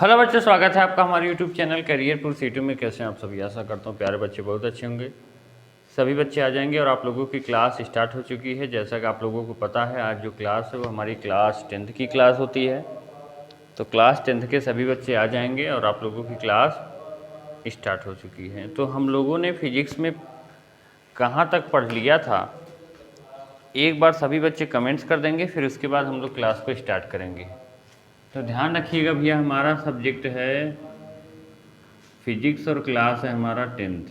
Hello बच्चों, स्वागत है आपका हमारे YouTube channel career tour C2 में। कैसे हैं आप सभी? आशा करता हूँ प्यारे बच्चे बहुत अच्छे होंगे। सभी बच्चे आ जाएंगे और आप लोगों की क्लास स्टार्ट हो चुकी है। जैसा कि आप लोगों को पता है, आज जो क्लास है वो हमारी क्लास 10th की क्लास होती है। तो क्लास 10th के सभी बच्चे आ जाएंगे और आप लोगों की क्लास स्टार्ट हो चुकी है। तो हम लोगों ने फिजिक्स में कहाँ तक पढ़ लिया था, एक बार सभी बच्चे कमेंट्स कर देंगे, फिर उसके बाद हम लोग क्लास को स्टार्ट करेंगे। तो ध्यान रखिएगा भैया, हमारा सब्जेक्ट है फिजिक्स और क्लास है हमारा 10th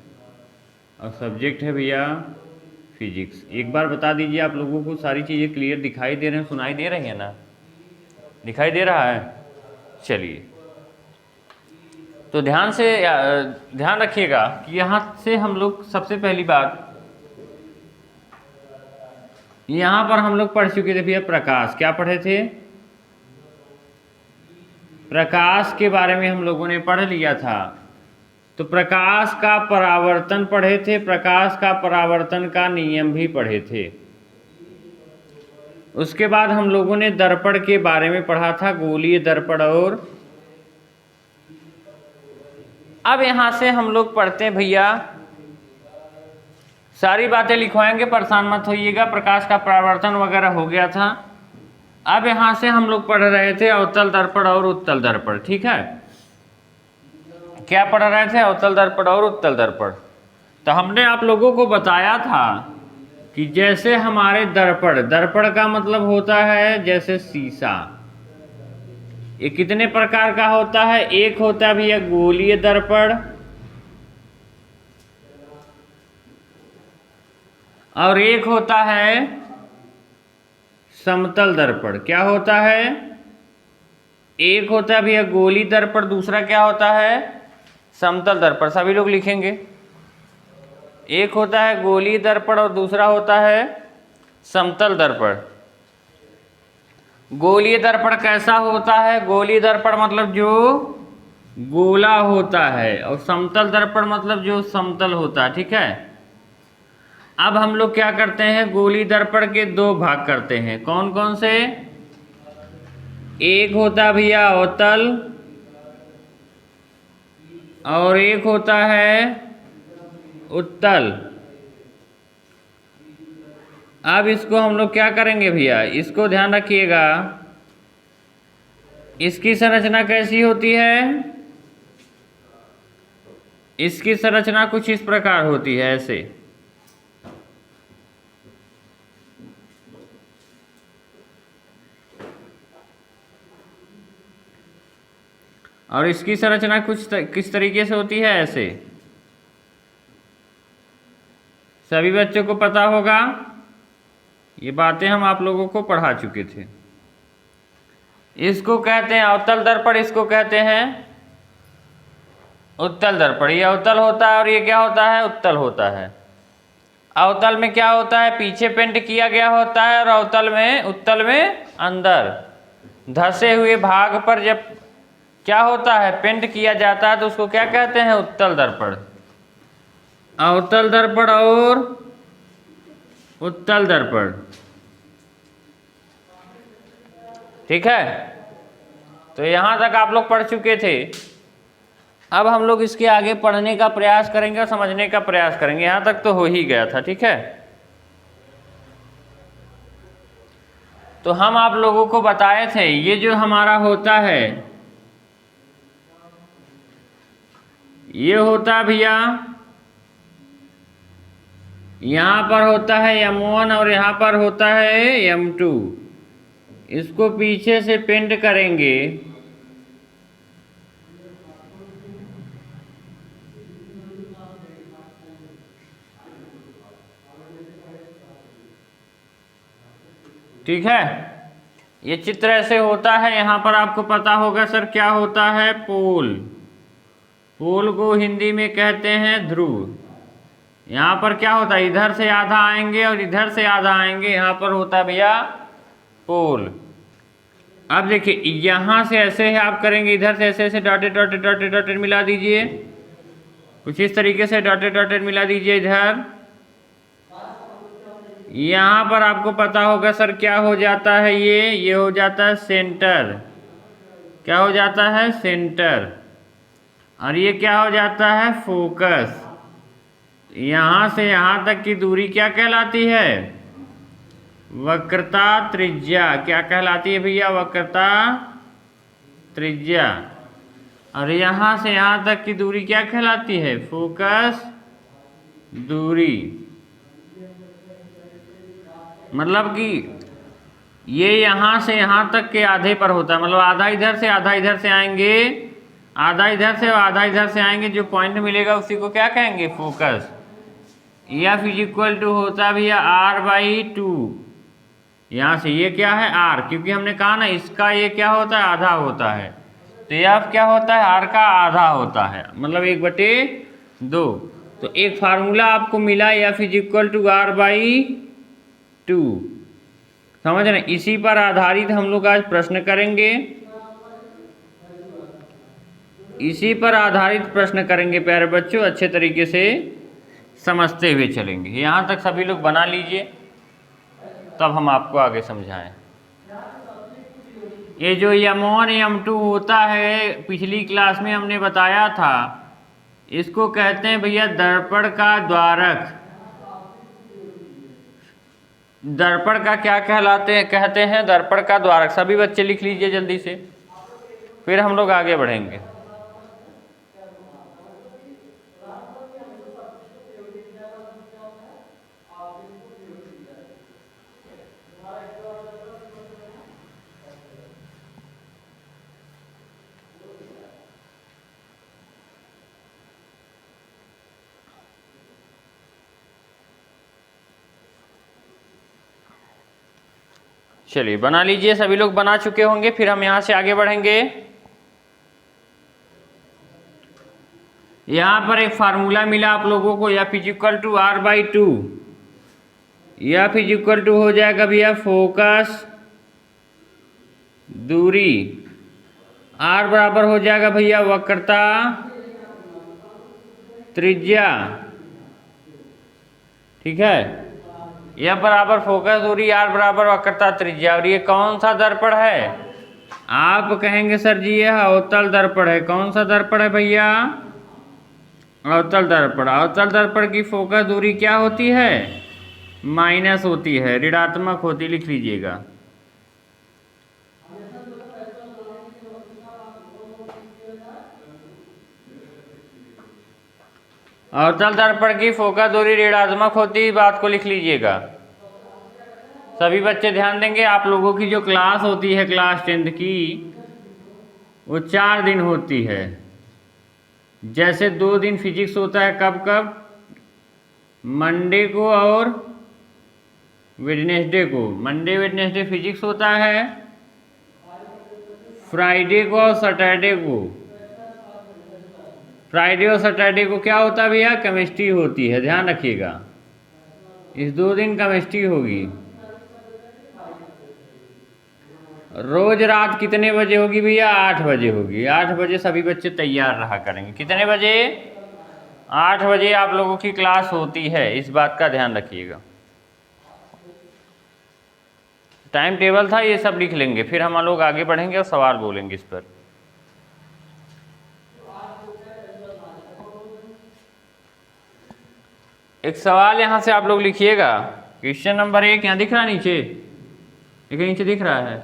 और सब्जेक्ट है भैया फिजिक्स। एक बार बता दीजिए, आप लोगों को सारी चीज़ें क्लियर दिखाई दे रहे हैं, सुनाई दे रही है ना? दिखाई दे रहा है? चलिए, तो ध्यान रखिएगा कि यहाँ से हम लोग सबसे पहली बात, यहाँ पर हम लोग पढ़ चुके थे भैया प्रकाश। क्या पढ़े थे? प्रकाश के बारे में हम लोगों ने पढ़ लिया था। तो प्रकाश का परावर्तन पढ़े थे, प्रकाश का परावर्तन का नियम भी पढ़े थे। उसके बाद हम लोगों ने दर्पण के बारे में पढ़ा था, गोलीय दर्पण। और अब यहां से हम लोग पढ़ते हैं भैया, सारी बातें लिखवाएंगे, परेशान मत होइएगा। प्रकाश का परावर्तन वगैरह हो गया था। अब यहां से हम लोग पढ़ रहे थे अवतल दर्पण और उत्तल दर्पण। ठीक है, क्या पढ़ रहे थे? अवतल दर्पण और उत्तल दर्पण। तो हमने आप लोगों को बताया था कि जैसे हमारे दर्पण का मतलब होता है जैसे शीशा। ये कितने प्रकार का होता है? एक होता है भैया गोलीय दर्पण और एक होता है समतल दर्पण। क्या होता है? एक होता है भैया गोलीय दर्पण, दूसरा क्या होता है? समतल दर्पण। सभी लोग लिखेंगे, एक होता है गोलीय दर्पण और दूसरा होता है समतल दर्पण। गोलीय दर्पण कैसा होता है? गोलीय दर्पण मतलब जो गोला होता है और समतल दर्पण मतलब जो समतल होता है। ठीक है, अब हम लोग क्या करते हैं, गोलीय दर्पण के दो भाग करते हैं। कौन कौन से? एक होता है भैया अवतल और एक होता है उत्तल। अब इसको हम लोग क्या करेंगे भैया, इसको ध्यान रखिएगा, इसकी संरचना कैसी होती है? इसकी संरचना कुछ इस प्रकार होती है, ऐसे। और इसकी संरचना किस तरीके से होती है? ऐसे। सभी बच्चों को पता होगा, ये बातें हम आप लोगों को पढ़ा चुके थे। इसको कहते हैं अवतल दर्पण, इसको कहते हैं उत्तल दर्पण। ये अवतल होता है और ये क्या होता है? उत्तल होता है। अवतल में क्या होता है? पीछे पेंट किया गया होता है, और उत्तल में अंदर धसे हुए भाग पर जब क्या होता है? पेंट किया जाता है, तो उसको क्या कहते हैं? उत्तल दर्पण। अवतल दर्पण और उत्तल दर्पण। ठीक है, तो यहां तक आप लोग पढ़ चुके थे। अब हम लोग इसके आगे पढ़ने का प्रयास करेंगे और समझने का प्रयास करेंगे। यहां तक तो हो ही गया था। ठीक है, तो हम आप लोगों को बताए थे, ये जो हमारा होता है, ये होता है भैया, यहां पर होता है M1 और यहां पर होता है M2। इसको पीछे से पेंट करेंगे, ठीक है। ये चित्र ऐसे होता है। यहां पर आपको पता होगा सर क्या होता है? पोल। पोल को हिंदी में कहते हैं ध्रुव। यहां पर क्या होता है? इधर से आधा आएंगे और इधर से आधा आएंगे, यहां पर होता है भैया पोल। अब देखिए, यहां से ऐसे आप करेंगे, इधर से ऐसे ऐसे डॉटेड डॉटेड डॉटेड डॉटेड मिला दीजिए, कुछ इस तरीके से डॉटेड डॉटेड मिला दीजिए इधर। यहां पर आपको पता होगा सर क्या हो जाता है? ये हो जाता है सेंटर। क्या हो जाता है? सेंटर। और ये क्या हो जाता है? फोकस। यहाँ से यहाँ तक की दूरी क्या कहलाती है? वक्रता त्रिज्या। क्या कहलाती है भैया? वक्रता त्रिज्या। और यहाँ से यहाँ तक की दूरी क्या कहलाती है? फोकस दूरी। मतलब कि ये यहाँ से यहाँ तक के आधे पर होता है, मतलब आधा इधर से आधा इधर से आएंगे, आधा इधर से और आधा इधर से आएंगे, जो पॉइंट मिलेगा उसी को क्या कहेंगे? Focus. F is equal to होता है भैया r/2। यहाँ से ये क्या है? r, क्योंकि हमने कहा ना इसका ये क्या होता है? आधा होता है। तो एफ क्या होता है? r का आधा होता है, मतलब 1/2। तो एक फार्मूला आपको मिला F is equal to r/2। समझ रहे? इसी पर आधारित हम लोग आज प्रश्न करेंगे, इसी पर आधारित प्रश्न करेंगे प्यारे बच्चों। अच्छे तरीके से समझते हुए चलेंगे। यहाँ तक सभी लोग बना लीजिए, तब हम आपको आगे समझाएं। ये जो m1 m2 होता है, पिछली क्लास में हमने बताया था, इसको कहते हैं भैया दर्पण का द्वारक। दर्पण का क्या कहलाते हैं? कहते हैं दर्पण का द्वारक। सभी बच्चे लिख लीजिए जल्दी से, फिर हम लोग आगे बढ़ेंगे। चलिए बना लीजिए, सभी लोग बना चुके होंगे, फिर हम यहाँ से आगे बढ़ेंगे। यहाँ पर एक फार्मूला मिला आप लोगों को, F is equal to r/2। F is equal to हो जाएगा भैया फोकस दूरी, r बराबर हो जाएगा भैया वक्रता त्रिज्या। ठीक है, यह बराबर फोकस दूरी, r बराबर वक्रता त्रिज्या। और ये कौन सा दर्पण है? आप कहेंगे सर जी यह अवतल दर्पण है। कौन सा दर्पण है भैया? अवतल दर्पण। अवतल दर्पण की फोकस दूरी क्या होती है? माइनस होती है, ऋणात्मक होती, लिख लीजिएगा। अवतल दर्पण की फोकस दूरी ऋणात्मक होती, बात को लिख लीजिएगा। सभी बच्चे ध्यान देंगे। आप लोगों की जो क्लास होती है क्लास 10th की, वो 4 दिन होती है। जैसे 2 दिन फिजिक्स होता है, कब कब? मंडे को और वेडनेसडे को। मंडे वेडनेसडे फिजिक्स होता है, फ्राइडे को और सैटरडे को। फ्राइडे और सैटरडे को क्या होता है भैया? केमिस्ट्री होती है, ध्यान रखिएगा। इस 2 दिन केमिस्ट्री होगी। रोज रात कितने बजे होगी भैया? 8 बजे होगी। 8 बजे सभी बच्चे तैयार रहा करेंगे। कितने बजे? 8 बजे आप लोगों की क्लास होती है, इस बात का ध्यान रखिएगा। टाइम टेबल था, ये सब लिख लेंगे, फिर हम लोग आगे बढ़ेंगे और सवाल बोलेंगे इस पर। एक सवाल यहाँ से आप लोग लिखिएगा। क्वेश्चन नंबर 1 यहाँ दिख रहा है नीचे, नीचे दिख रहा है,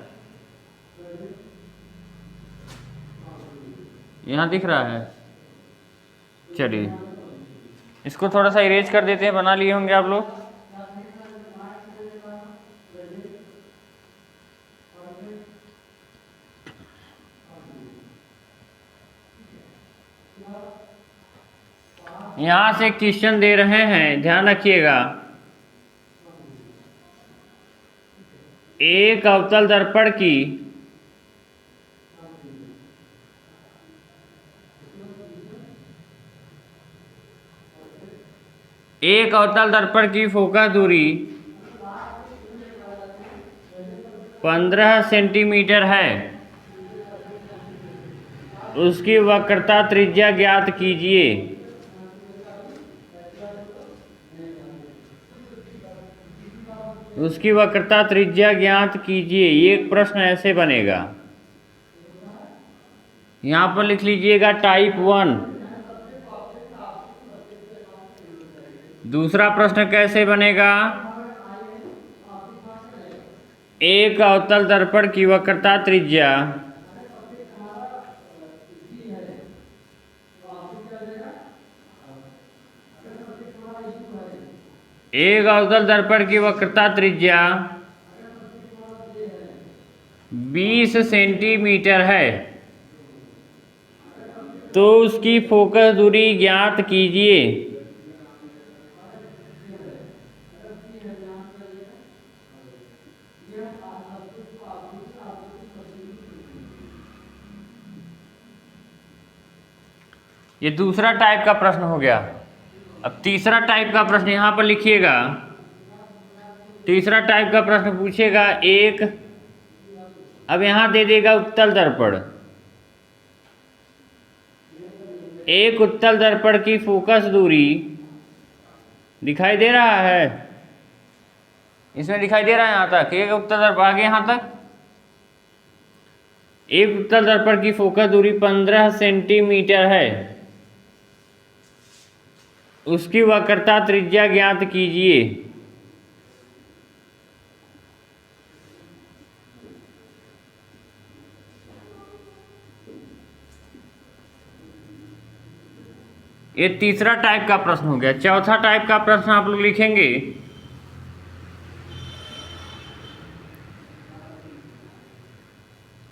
यहाँ दिख रहा है। चलिए इसको थोड़ा सा इरेज कर देते हैं, बना लिए होंगे आप लोग। यहाँ से क्वेश्चन दे रहे हैं, ध्यान रखिएगा। एक अवतल दर्पण की फोकस दूरी 15 सेंटीमीटर है। उसकी वक्रता त्रिज्या ज्ञात कीजिए। उसकी वक्रता त्रिज्या ज्ञात कीजिए। ये एक प्रश्न ऐसे बनेगा। यहाँ पर लिख लीजिएगा टाइप 1। दूसरा प्रश्न कैसे बनेगा? एक अवतल दर्पण की वक्रता त्रिज्या एक अवतल दर्पण की वक्रता त्रिज्या 20 सेंटीमीटर है, तो उसकी फोकस दूरी ज्ञात कीजिए। ये दूसरा टाइप का प्रश्न हो गया। अब तीसरा टाइप का प्रश्न यहाँ पर लिखिएगा। तीसरा टाइप का प्रश्न पूछेगा एक, अब यहाँ दे देगा उत्तल दर्पण। एक उत्तल दर्पण की फोकस दूरी दिखाई दे रहा है, इसमें दिखाई दे रहा है यहाँ तक, एक उत्तल दर्पण आगे यहाँ तक। एक उत्तल दर्पण की फोकस दूरी 15 सेंटीमीटर है, उसकी वक्रता त्रिज्या ज्ञात कीजिए। ये तीसरा टाइप का प्रश्न हो गया। चौथा टाइप का प्रश्न आप लोग लिखेंगे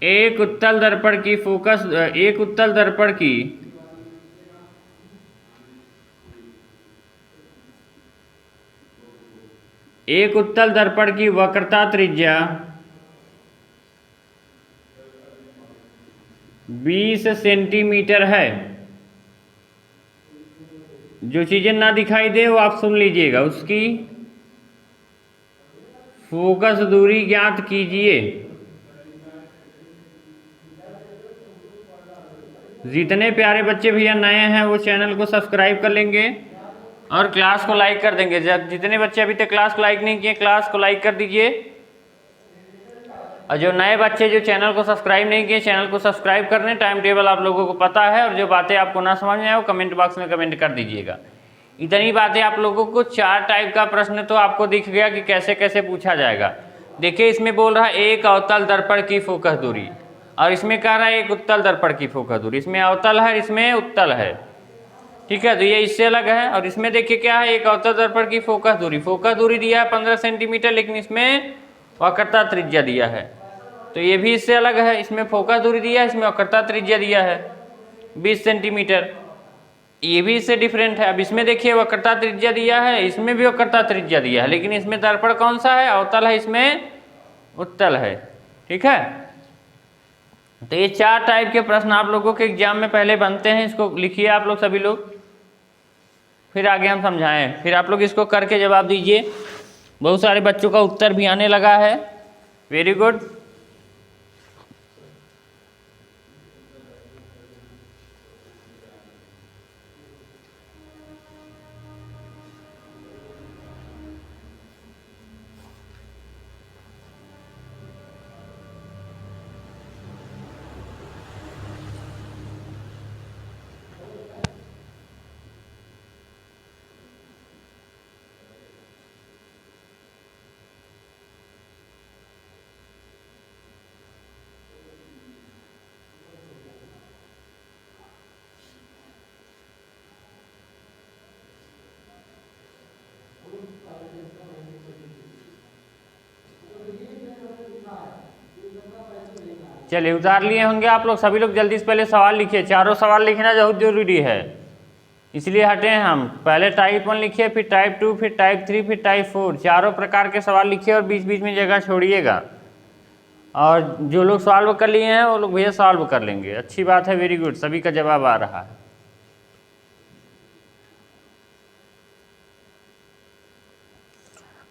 एक उत्तल दर्पण की फोकस एक उत्तल दर्पण की एक उत्तल दर्पण की वक्रता त्रिज्या 20 सेंटीमीटर है। जो चीजें ना दिखाई दे वो आप सुन लीजिएगा। उसकी फोकस दूरी ज्ञात कीजिए। जितने प्यारे बच्चे भैया नए हैं वो चैनल को सब्सक्राइब कर लेंगे और क्लास को लाइक कर देंगे। जितने बच्चे अभी तक क्लास को लाइक नहीं किए, क्लास को लाइक कर दीजिए। और जो नए बच्चे जो चैनल को सब्सक्राइब नहीं किए, चैनल को सब्सक्राइब करने। टाइम टेबल आप लोगों को पता है, और जो बातें आपको ना समझ में आए वो कमेंट बॉक्स में कमेंट कर दीजिएगा। इतनी बातें आप लोगों को। 4 टाइप का प्रश्न तो आपको दिख गया कि कैसे कैसे पूछा जाएगा। देखिए इसमें बोल रहा है एक अवतल दर्पण की फोकस दूरी, और इसमें कह रहा है एक उत्तल दर्पण की फोकस दूरी। इसमें अवतल है, इसमें उत्तल है, ठीक है, तो ये इससे अलग है। और इसमें देखिए क्या है, एक अवतल दर्पण की फोकस दूरी दिया है 15 सेंटीमीटर, लेकिन इसमें वक्रता त्रिज्या दिया है, तो ये भी इससे अलग है। इसमें फोकस दूरी दिया है, इसमें वक्रता त्रिज्या दिया है 20 सेंटीमीटर, ये भी इससे डिफरेंट है। अब इसमें देखिए वक्रता त्रिज्या दिया है, इसमें भी वक्रता त्रिज्या दिया है, लेकिन इसमें दर्पण कौन सा है, अवतल है, इसमें उत्तल है, ठीक है। तो ये 4 टाइप के प्रश्न आप लोगों के एग्जाम में पहले बनते हैं। इसको लिखिए आप लोग सभी लोग, फिर आगे हम समझाएं, फिर आप लोग इसको करके जवाब दीजिए। बहुत सारे बच्चों का उत्तर भी आने लगा है। Very good. चलिए उतार लिए होंगे आप लोग सभी लोग। जल्दी से पहले सवाल लिखिए, चारों सवाल लिखना बहुत जरूरी है, इसलिए हटे हैं हम। पहले टाइप 1 लिखिए, फिर टाइप 2, फिर टाइप 3, फिर टाइप 4। चारों प्रकार के सवाल लिखिए और बीच बीच में जगह छोड़िएगा। और जो लोग सॉल्व कर लिए हैं वो लोग भैया सॉल्व कर लेंगे। अच्छी बात है, वेरी गुड, सभी का जवाब आ रहा है।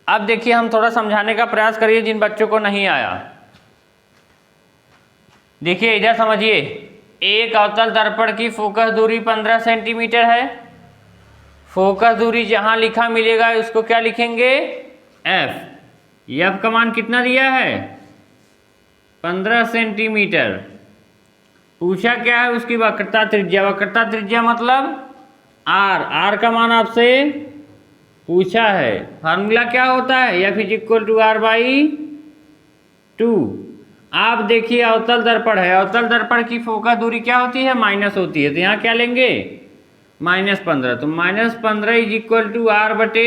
अब देखिए हम थोड़ा समझाने का प्रयास करिए जिन बच्चों को नहीं आया। देखिए इधर समझिए, एक अवतल दर्पण की फोकस दूरी 15 सेंटीमीटर है। फोकस दूरी जहां लिखा मिलेगा उसको क्या लिखेंगे, एफ। एफ का मान कितना दिया है, 15 सेंटीमीटर। पूछा क्या है, उसकी वक्रता त्रिज्या। वक्रता त्रिज्या मतलब आर। आर का मान आपसे पूछा है। फार्मूला क्या होता है, F is equal to R by 2। आप देखिए अवतल दर्पण है, अवतल दर्पण की फोकस दूरी क्या होती है, माइनस होती है, तो यहाँ क्या लेंगे, -15। तो -15 इज इक्वल टू आर बटे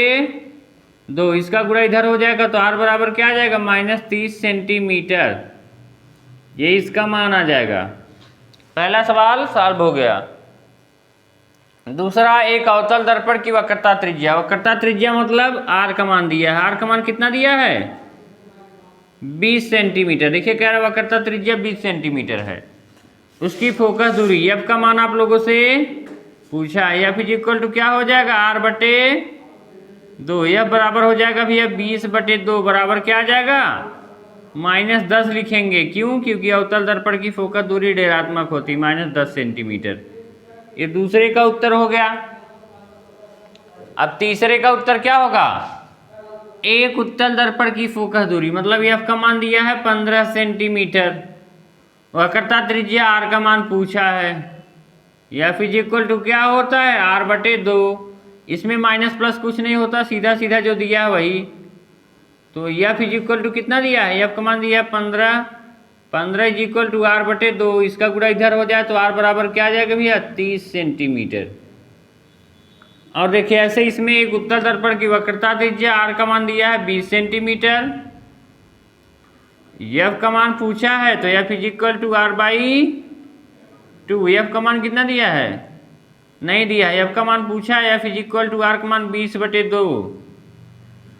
2। इसका गुणा इधर हो जाएगा तो आर बराबर क्या आ जाएगा, -30 सेंटीमीटर। ये इसका मान आ जाएगा। पहला सवाल सॉल्व हो गया। दूसरा, एक अवतल दर्पण की वक्रता त्रिज्या। वक्रता त्रिज्या मतलब आर का मान दिया है। आर का मान कितना दिया है, 20 सेंटीमीटर। देखिए कह रहा है वक्रता त्रिज्या 20 सेंटीमीटर है। उसकी फोकस दूरी एफ का मान आप लोगों से पूछा है। एफ इज इक्वल टू क्या हो जाएगा, आर बटे 2। एफ बराबर हो जाएगा भैया 20 बटे 2 बराबर क्या आ जाएगा, -10 लिखेंगे। क्यों, क्योंकि अवतल दर्पण की फोकस दूरी ऋणात्मक होती है, -10 सेंटीमीटर। ये दूसरे का उत्तर हो गया। अब तीसरे का उत्तर क्या होगा, एक उत्तल दर्पण की फोकस दूरी मतलब एफ का मान दिया है 15 सेंटीमीटर, वक्रता त्रिज्या आर का मान पूछा है। एफ इज इक्वल टू क्या होता है, आर बटे 2। इसमें माइनस प्लस कुछ नहीं होता, सीधा सीधा जो दिया है वही। तो एफ इज इक्वल टू कितना दिया है, एफ का मान दिया है 15। 15 इज इक्वल टू आर बटे 2। इसका गुणा इधर हो जाए तो आर बराबर क्या आ जाएगा भैया, 30 सेंटीमीटर। और देखिए ऐसे इसमें एक उत्तल दर्पण की वक्रता त्रिज्या आर का मान दिया है 20 सेंटीमीटर। एफ का मान पूछा है तो F is equal to R by 2। F का मान कितना दिया है, नहीं दिया है। एफ का मान पूछा है, F is equal to R का मान 20 बटे 2।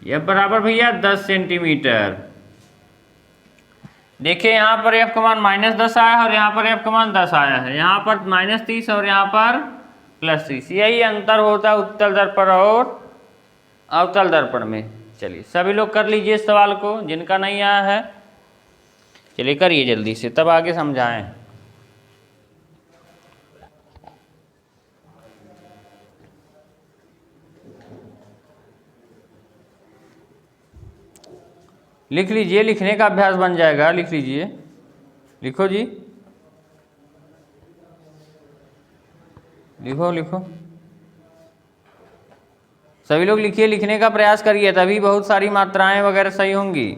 एफ बराबर भैया 10 सेंटीमीटर। देखिए यहाँ पर एफ का मान -10 आया है और यहाँ पर एफ का मान 10 आया है। यहाँ पर -30 और यहाँ पर +30। यही अंतर होता है उत्तल दर्पण और अवतल दर्पण में। चलिए सभी लोग कर लीजिए इस सवाल को, जिनका नहीं आया है चलिए करिए जल्दी से, तब आगे समझाएं। लिख लीजिए, लिखने का अभ्यास बन जाएगा। लिख लीजिए, लिखो जी, लिखो लिखो, सभी लोग लिखिए, लिखने का प्रयास करिए, तभी बहुत सारी मात्राएं वगैरह सही होंगी।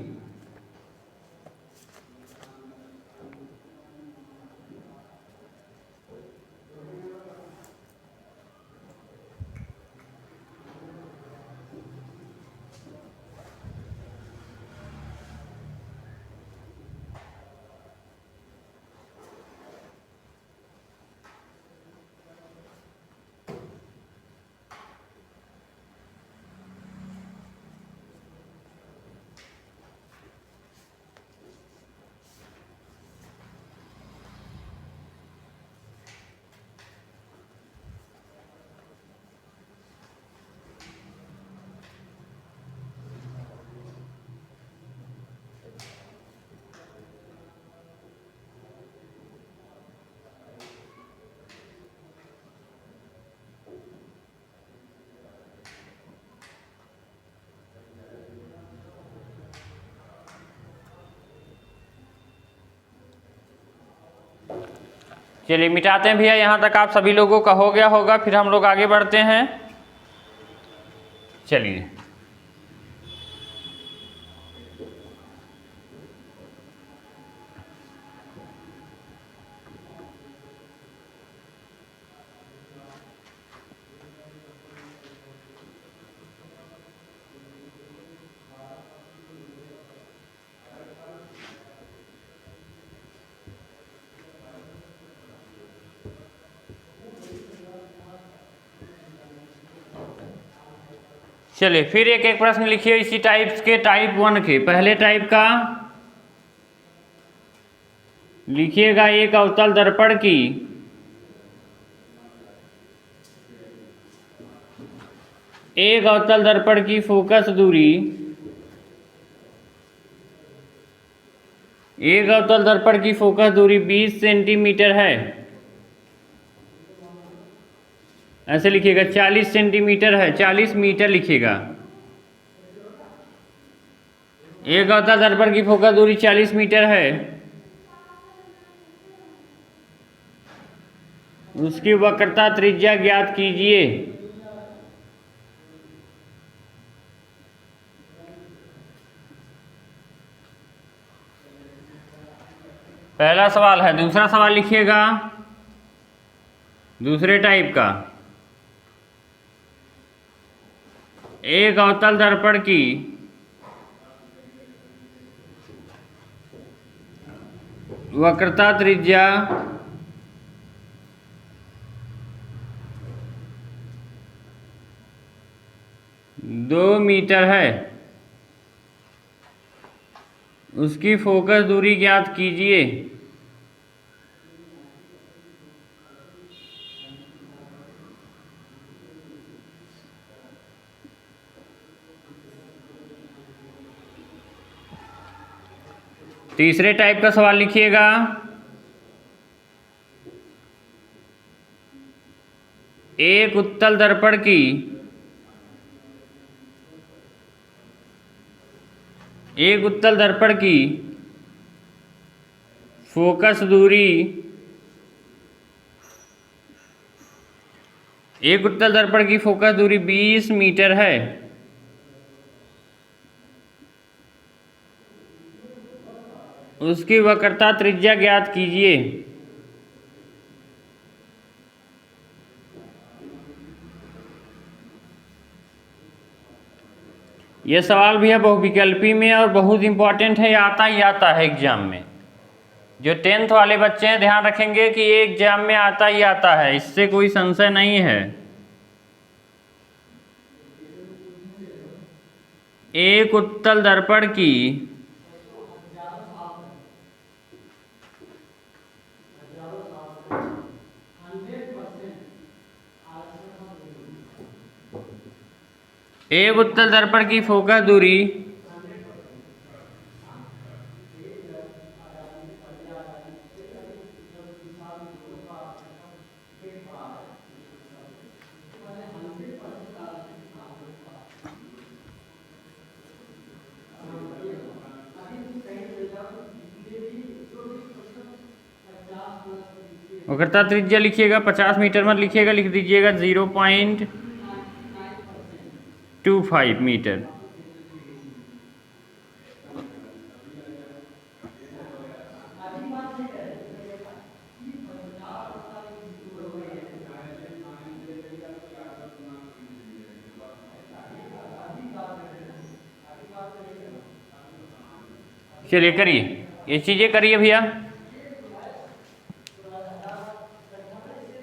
चलिए मिटाते हैं भैया, यहाँ तक आप सभी लोगों का हो गया होगा, फिर हम लोग आगे बढ़ते हैं। चलिए चलिए फिर एक एक प्रश्न लिखिए इसी टाइप्स के, टाइप 1 के। पहले टाइप का लिखिएगा, एक अवतल दर्पण की फोकस दूरी, एक अवतल दर्पण की फोकस दूरी 20 सेंटीमीटर है। ऐसे लिखिएगा, 40 सेंटीमीटर है, 40 मीटर लिखिएगा। एक अवतल दर्पण की फोकस दूरी 40 मीटर है। उसकी वक्रता त्रिज्या ज्ञात कीजिए। पहला सवाल है। दूसरा सवाल लिखिएगा दूसरे टाइप का। एक अवतल दर्पण की वक्रता त्रिज्या दो मीटर है, उसकी फोकस दूरी ज्ञात कीजिए। तीसरे टाइप का सवाल लिखिएगा। एक उत्तल दर्पण की फोकस दूरी एक उत्तल दर्पण की फोकस दूरी 20 मीटर है, उसकी वक्रता त्रिज्या ज्ञात कीजिए। यह सवाल भी है बहुविकल्पी में और बहुत इंपॉर्टेंट है, आता ही आता है एग्जाम में। जो 10th वाले बच्चे हैं ध्यान रखेंगे कि ये एग्जाम में आता ही आता है, इससे कोई संशय नहीं है। एक उत्तल दर्पण की फोकस दूरी वक्रता त्रिज्या लिखिएगा, 50 मीटर मत लिखिएगा, लिख दीजिएगा 0.25 मीटर। चलिए करिए, ये चीज़ें करिए भैया।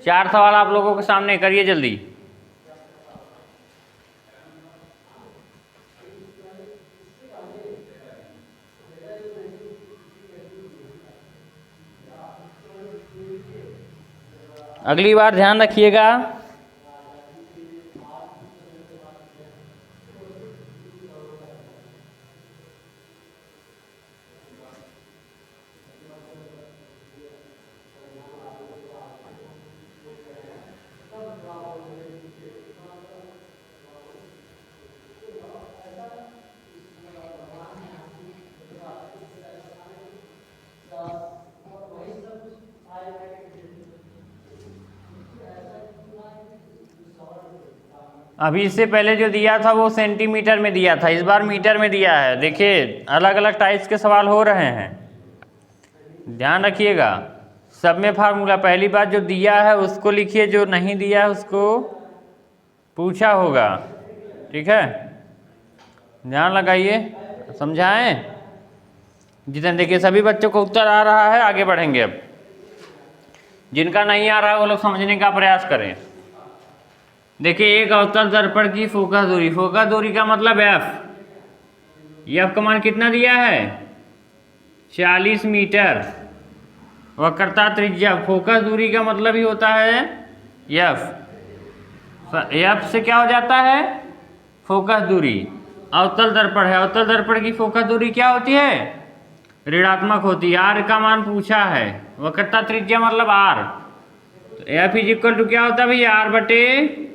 4 सवाल आप लोगों के सामने, करिए जल्दी। अगली बार ध्यान रखिएगा। अभी इससे पहले जो दिया था वो सेंटीमीटर में दिया था, इस बार मीटर में दिया है। देखिए अलग अलग टाइप्स के सवाल हो रहे हैं, ध्यान रखिएगा। सब में फार्मूला, पहली बार जो दिया है उसको लिखिए, जो नहीं दिया है उसको पूछा होगा, ठीक है। ध्यान लगाइए, समझाएं जितने। देखिए सभी बच्चों को उत्तर आ रहा है, आगे बढ़ेंगे। अब जिनका नहीं आ रहा है वो लोग समझने का प्रयास करें। देखिए एक अवतल दर्पण की फोकस दूरी का मतलब एफ का मान कितना दिया है 40 मीटर। वक्रता त्रिज्या, फोकस दूरी का मतलब ही होता है एफ से क्या हो जाता है फोकस दूरी। अवतल दर्पण है, अवतल दर्पण की फोकस दूरी क्या होती है ऋणात्मक होती है। आर का मान पूछा है, वक्रता त्रिज्या मतलब आर, तो एफ इज इक्वल टू क्या होता है भैया आर बटे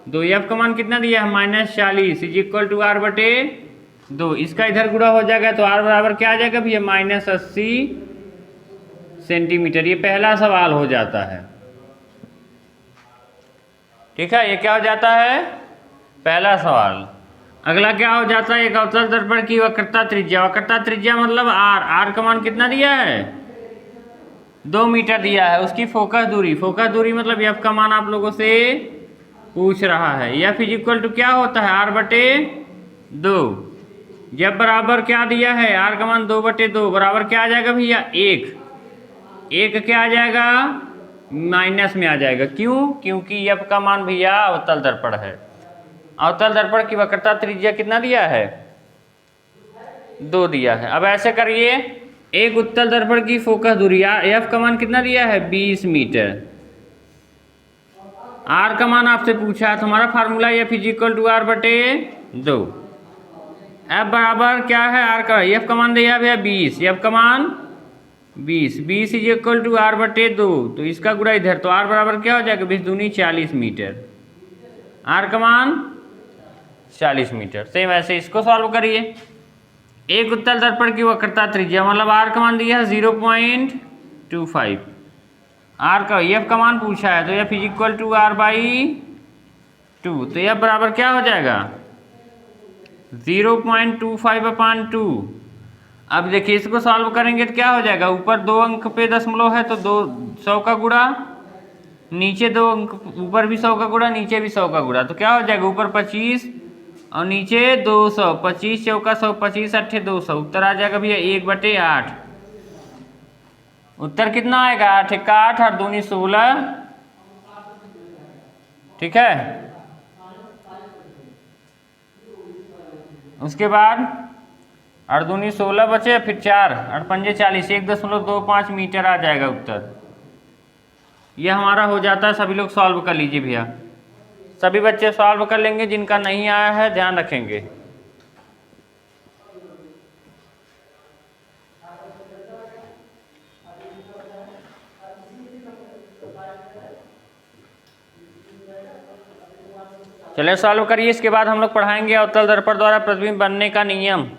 2। एफ का मान कितना दिया है -40 इज इक्वल टू आर बटे 2। इसका इधर गुणा हो जाएगा तो आर बराबर क्या आ जाएगा भैया -80 सेंटीमीटर। ये पहला सवाल हो जाता है। ठीक है, ये क्या हो जाता है पहला सवाल। अगला क्या हो जाता है, एक अवतल दर्पण की वक्रता त्रिज्या। वक्रता त्रिज्या मतलब आर, आर का मान कितना दिया है 2 मीटर दिया है। उसकी फोकस दूरी, फोकस दूरी मतलब एफ का मान आप लोगों से पूछ रहा है। एफ इज इक्वल टू क्या होता है r/2। जब बराबर क्या दिया है आर का मान 2/2 बराबर क्या आ जाएगा भैया 1। 1 क्या आ जाएगा माइनस में आ जाएगा। क्यों, क्योंकि एफ का मान भैया अवतल दर्पण है। अवतल दर्पण की वक्रता त्रिज्या कितना दिया है 2 दिया है। अब ऐसे करिए, एक उत्तल दर्पण की फोकस दूरी एफ का मान कितना दिया है 20 मीटर। आर का मान आपसे पूछा है, तुम्हारा formula F is equal to r/2। F बराबर क्या है आर का, एफ का मान दिया भैया 20, एफ का मान 20 इज इक्वल टू r/2। तो इसका गुणा इधर, तो आर बराबर क्या हो जाएगा 20 दूनी 40 मीटर। आर का मान 40 मीटर। सेम ऐसे इसको सॉल्व करिए। एक उत्तल दर्पण की वक्रता त्रिज्या मतलब आर का मान दिया है 0.25। आर का एफ का मान पूछा है, तो F is equal to r/2। तो एफ बराबर क्या हो जाएगा 0.25/2। अब देखिए इसको सॉल्व करेंगे तो क्या हो जाएगा, ऊपर 2 अंक पे दशमलव है तो 100 का गुणा, नीचे 2 अंक, ऊपर भी 100 का गुणा नीचे भी 100 का गुणा। तो क्या हो जाएगा ऊपर 25 और नीचे 200, 25 चौका 100, 25 अट्ठे 200। उत्तर आ जाएगा भैया 1/8। उत्तर कितना आएगा 8 का 8 और दूनी 16। ठीक है, उसके बाद 8 दूनी 16 बचे, फिर 4 8 पंजे 40, 1.25 मीटर आ जाएगा उत्तर। यह हमारा हो जाता है। सभी लोग सॉल्व कर लीजिए भैया, सभी बच्चे सॉल्व कर लेंगे, जिनका नहीं आया है ध्यान रखेंगे। चलिए सॉल्व करिए, इसके बाद हम लोग पढ़ाएंगे अवतल दर्पण द्वारा प्रतिबिंब बनने का नियम।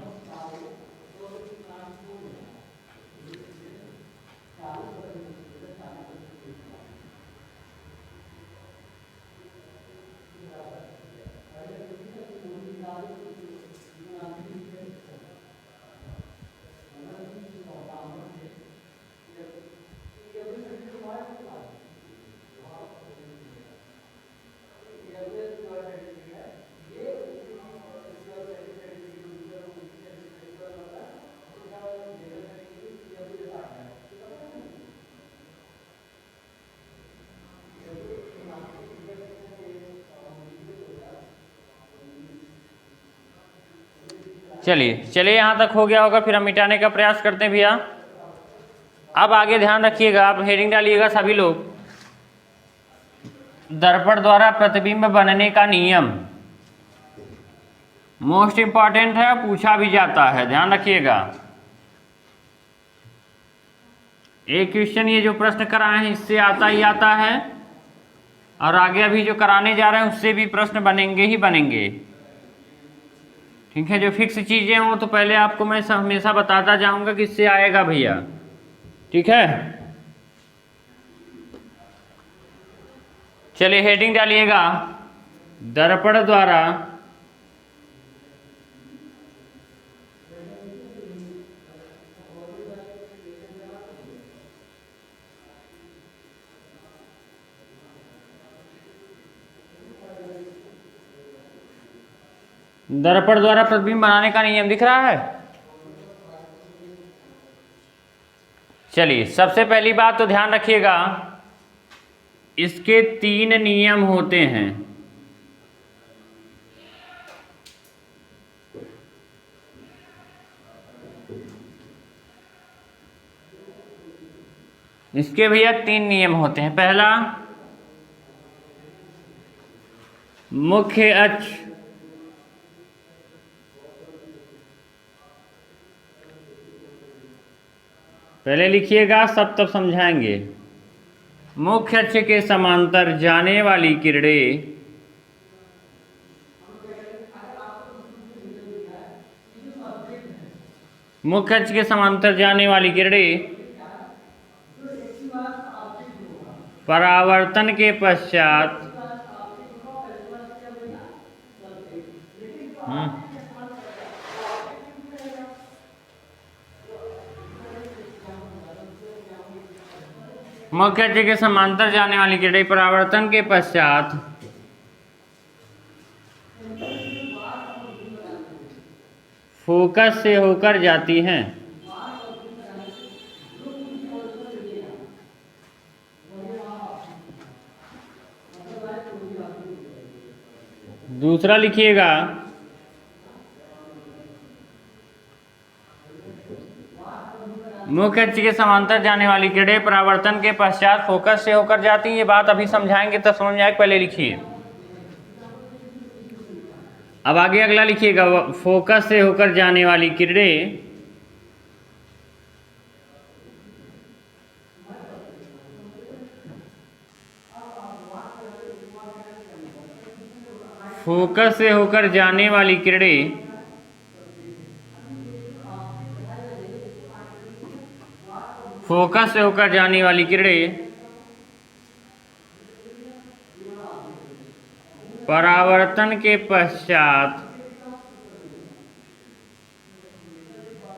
चलिए यहाँ तक हो गया होगा, फिर हम मिटाने का प्रयास करते हैं भैया। अब आगे ध्यान रखिएगा, आप हेडिंग डालिएगा सभी लोग, दर्पण द्वारा प्रतिबिंब बनने का नियम मोस्ट इंपॉर्टेंट है, पूछा भी जाता है, ध्यान रखिएगा। एक क्वेश्चन ये जो प्रश्न कराए हैं इससे आता ही आता है, और आगे अभी जो कराने जा रहे हैं उससे भी प्रश्न बनेंगे ही बनेंगे। ठीक है, जो फिक्स चीजें हों तो पहले आपको मैं हमेशा बताता जाऊंगा कि इससे आएगा भैया। ठीक है, चलिए हेडिंग डालिएगा, दर्पण द्वारा प्रतिबिंब बनाने का नियम दिख रहा है। चलिए सबसे पहली बात तो ध्यान रखिएगा, इसके 3 नियम होते हैं। इसके भैया 3 नियम होते हैं। पहला, मुख्य अक्ष पहले लिखिएगा, सब तब समझाएंगे। मुख्य अक्ष के समांतर जाने वाली किरणें मुख्य अक्ष के समांतर जाने वाली किरणें परावर्तन के पश्चात मुख्य अक्ष के समांतर जाने वाली किरणें परावर्तन के पश्चात फोकस से होकर जाती हैं। दूसरा लिखिएगा, मुख्य अक्ष के समांतर जाने वाली किरणें परावर्तन के पश्चात फोकस से होकर जाती हैं। ये बात अभी समझाएंगे तब समझ में आएगा, पहले लिखिए। अब आगे अगला लिखिएगा, फोकस से होकर जाने वाली किरणें फोकस से होकर जाने वाली किरणें फोकस से होकर जाने वाली किरणें परावर्तन के पश्चात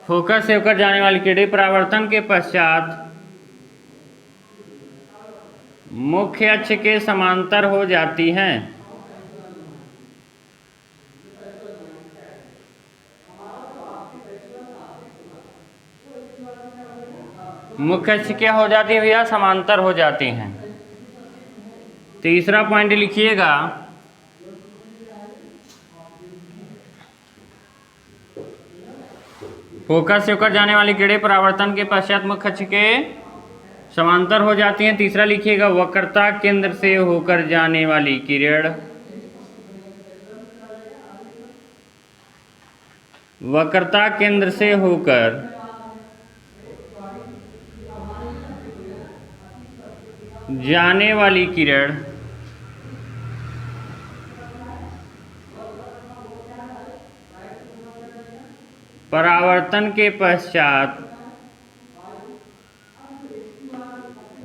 फोकस से होकर जाने वाली किरणें परावर्तन के पश्चात मुख्य अक्ष के समांतर हो जाती हैं। मुख्य अक्ष क्या हो जाती है भैया? समांतर हो जाती हैं। तीसरा पॉइंट लिखिएगा, फोकस से होकर जाने वाली किरणें परावर्तन के पश्चात मुख्य अक्ष के समांतर हो जाती हैं। तीसरा लिखिएगा, वक्रता केंद्र से होकर जाने वाली किरण वक्रता केंद्र से होकर जाने वाली किरण परावर्तन के पश्चात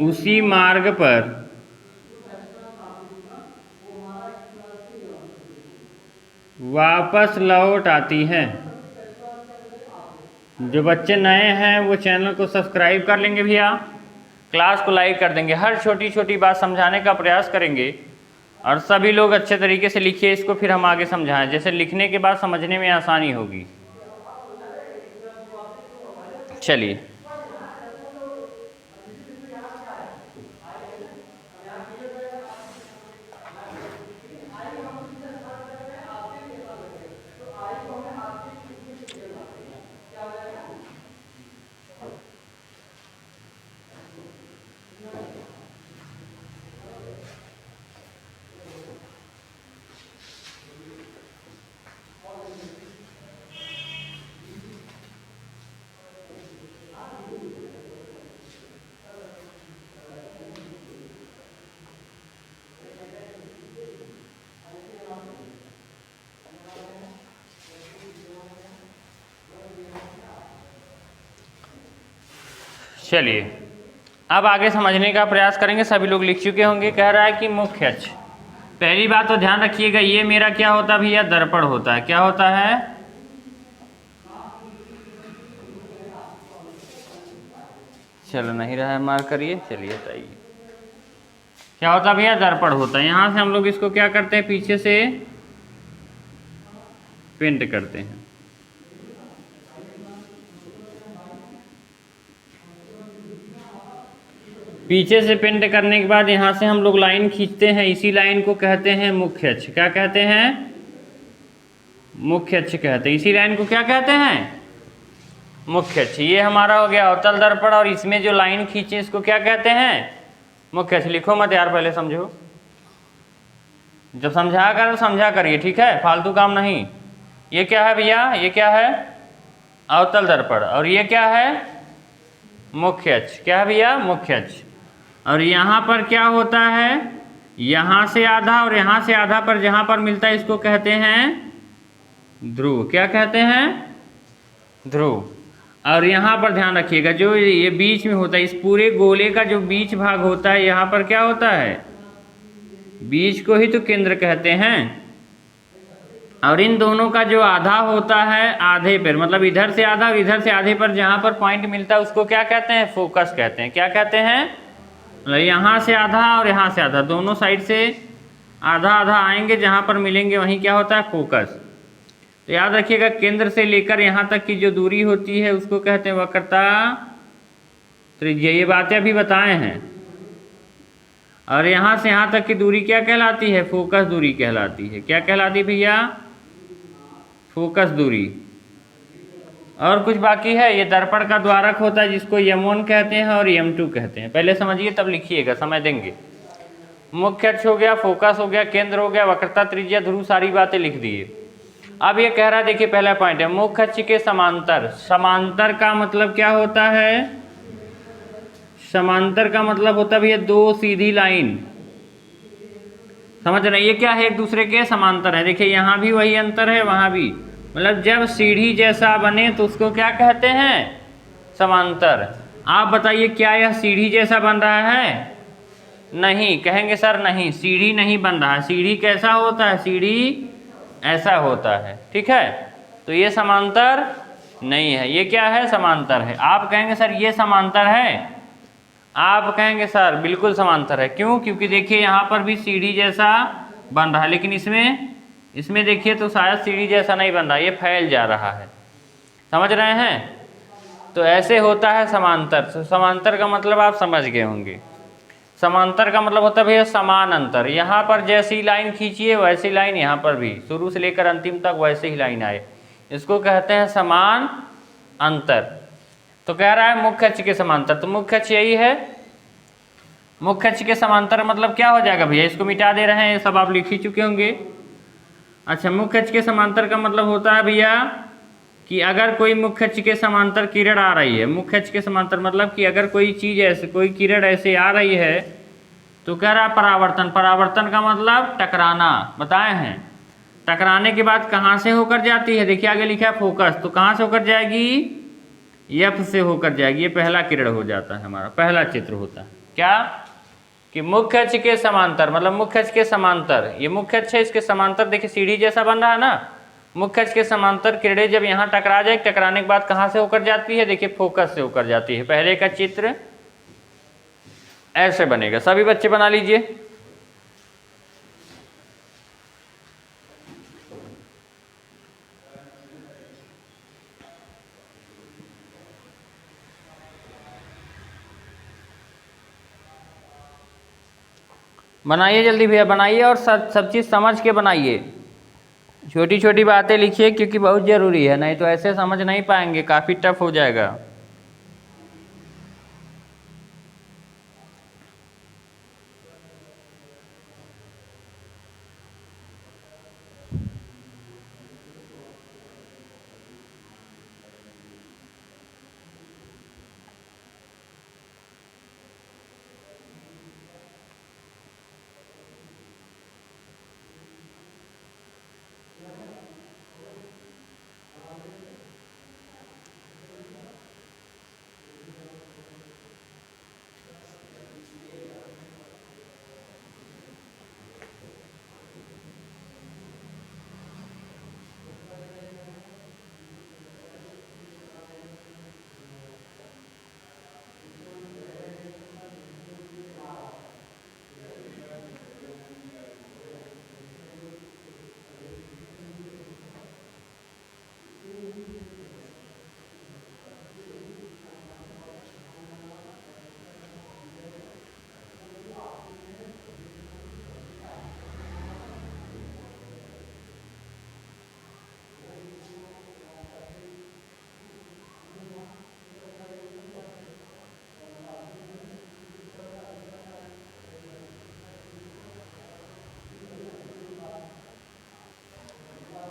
उसी मार्ग पर वापस लौट आती हैं। जो बच्चे नए हैं वो चैनल को सब्सक्राइब कर लेंगे भैया, क्लास को लाइक कर देंगे, हर छोटी छोटी बात समझाने का प्रयास करेंगे। और सभी लोग अच्छे तरीके से लिखिए इसको, फिर हम आगे समझाएं, जैसे लिखने के बाद समझने में आसानी होगी। चलिए, चलिए अब आगे समझने का प्रयास करेंगे। सभी लोग लिख चुके होंगे। कह रहा है कि मुख्य अक्ष, पहली बात तो ध्यान रखिएगा, ये मेरा क्या होता है भैया? दर्पण होता है। क्या होता है? चलो नहीं रहा है, मार्क करिए। चलिए बताइए, क्या होता है भैया? दर्पण होता है। यहां से हम लोग इसको क्या करते हैं? पीछे से पेंट करते हैं। पीछे से पेंट करने के बाद यहाँ से हम लोग लाइन खींचते हैं। इसी लाइन को कहते हैं मुख्य अक्ष। क्या कहते हैं? मुख्य अक्ष कहते हैं। इसी लाइन को क्या कहते हैं? मुख्य अक्ष। ये हमारा हो गया अवतल दर्पण, और इसमें जो लाइन खींचे इसको क्या कहते हैं? मुख्य अक्ष। लिखो मत यार, पहले समझो। जब समझा कर समझा करिए, ठीक है? फालतू काम नहीं। ये क्या है भैया? ये क्या है? अवतल दर्पण। और ये क्या है? मुख्य अक्ष। क्या है भैया? मुख्य अक्ष। और यहाँ पर क्या होता है? यहाँ से आधा और यहाँ से आधा पर जहाँ पर मिलता है इसको कहते हैं ध्रुव। क्या कहते हैं? ध्रुव। और यहाँ पर ध्यान रखिएगा, जो ये बीच में होता है, इस पूरे गोले का जो बीच भाग होता है, यहाँ पर क्या होता है? बीच को ही तो केंद्र कहते हैं। और इन दोनों का जो आधा होता है आधे पर, मतलब इधर से आधा और इधर से आधे पर जहाँ पर पॉइंट मिलता है उसको क्या कहते हैं? फोकस कहते हैं। क्या कहते हैं? मतलब यहाँ से आधा और यहाँ से आधा, दोनों साइड से आधा आधा आएंगे, जहाँ पर मिलेंगे वहीं क्या होता है? फोकस। तो याद रखिएगा, केंद्र से लेकर यहाँ तक की जो दूरी होती है उसको कहते हैं वक्रता त्रिज्या। ये बातें अभी बताए हैं। और यहाँ से यहाँ तक की दूरी क्या कहलाती है? फोकस दूरी कहलाती है। क्या कहलाती है भैया? फोकस दूरी। और कुछ बाकी है? ये दर्पण का द्वारक होता है जिसको M1 कहते हैं और M2 कहते हैं। पहले समझिए तब लिखिएगा, समय देंगे। मुख्य अक्ष हो गया, फोकस हो गया, केंद्र हो गया, वक्रता त्रिज्या, ध्रुव, सारी बातें लिख दिए। अब ये कह रहा है, देखिए पहला पॉइंट है मुख्य अक्ष के समांतर। समांतर का मतलब क्या होता है? समांतर का मतलब होता है भैया दो सीधी लाइन। समझ रहे हैं? ये क्या है? एक दूसरे के समांतर है। देखिए यहाँ भी वही अंतर है, वहाँ भी। मतलब जब सीढ़ी जैसा बने तो उसको क्या कहते हैं? समांतर। आप बताइए, क्या यह सीढ़ी जैसा बन रहा है? नहीं। कहेंगे सर नहीं, सीढ़ी नहीं बन रहा है। सीढ़ी कैसा होता है? सीढ़ी ऐसा होता है। ठीक है, तो ये समांतर नहीं है। ये क्या है? समांतर है। आप कहेंगे सर ये समांतर है, आप कहेंगे सर बिल्कुल समांतर है। क्यों? क्योंकि देखिए यहाँ पर भी सीढ़ी जैसा बन रहा है, लेकिन इसमें देखिए तो शायद सीढ़ी जैसा नहीं बन रहा, ये फैल जा रहा है। समझ रहे हैं? तो ऐसे होता है समांतर। तो समांतर का मतलब आप समझ गए होंगे। समांतर का मतलब होता है भैया समान अंतर। यहाँ पर जैसी लाइन खींचिए वैसी लाइन यहाँ पर भी, शुरू से लेकर अंतिम तक वैसे ही लाइन आए, इसको कहते हैं समान अंतर। तो कह रहा है मुख्य अक्ष के समांतर, तो मुख्य अक्ष यही है। मुख्य अक्ष के समांतर मतलब क्या हो जाएगा भैया? इसको मिटा दे रहे हैं, ये सब आप लिख ही चुके होंगे। अच्छा, मुख्य अक्ष के समांतर का मतलब होता है भैया कि अगर कोई मुख्य अक्ष के समांतर किरण आ रही है, मुख्य अक्ष के समांतर मतलब कि अगर कोई चीज़ ऐसे, कोई किरण ऐसे आ रही है तो कह रहा है परावर्तन। परावर्तन का मतलब टकराना, बताए हैं। टकराने के बाद कहाँ से होकर जाती है? देखिए आगे लिखा है फोकस, तो कहाँ से होकर जाएगी? F से होकर जाएगी। ये पहला किरण हो जाता है, हमारा पहला चित्र होता है। क्या? कि मुख्य अक्ष के समांतर, मतलब मुख्य अक्ष के समांतर, ये मुख्य अक्ष है, इसके समांतर देखिए सीढ़ी जैसा बन रहा है ना। मुख्य अक्ष के समांतर किरणें जब यहाँ टकरा जाए, टकराने के बाद कहाँ से होकर जाती है? देखिए फोकस से होकर जाती है। पहले का चित्र ऐसे बनेगा। सभी बच्चे बना लीजिए। बनाइए जल्दी भैया, बनाइए और सब चीज़ समझ के बनाइए। छोटी छोटी बातें लिखिए क्योंकि बहुत ज़रूरी है, नहीं तो ऐसे समझ नहीं पाएंगे, काफ़ी टफ हो जाएगा।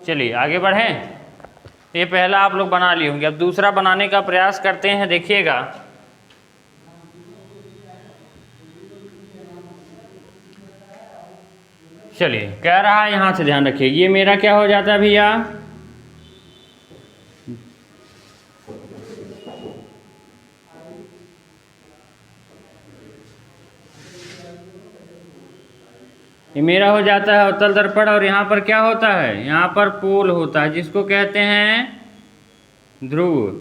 चलिए आगे बढ़ें। ये पहला आप लोग बना लिए होंगे, अब दूसरा बनाने का प्रयास करते हैं। देखिएगा, चलिए कह रहा है, यहाँ से ध्यान रखिए, ये मेरा क्या हो जाता है भैया? ये मेरा हो जाता है अवतल दर्पण, और यहाँ पर क्या होता है, यहाँ पर पोल होता है जिसको कहते हैं ध्रुव,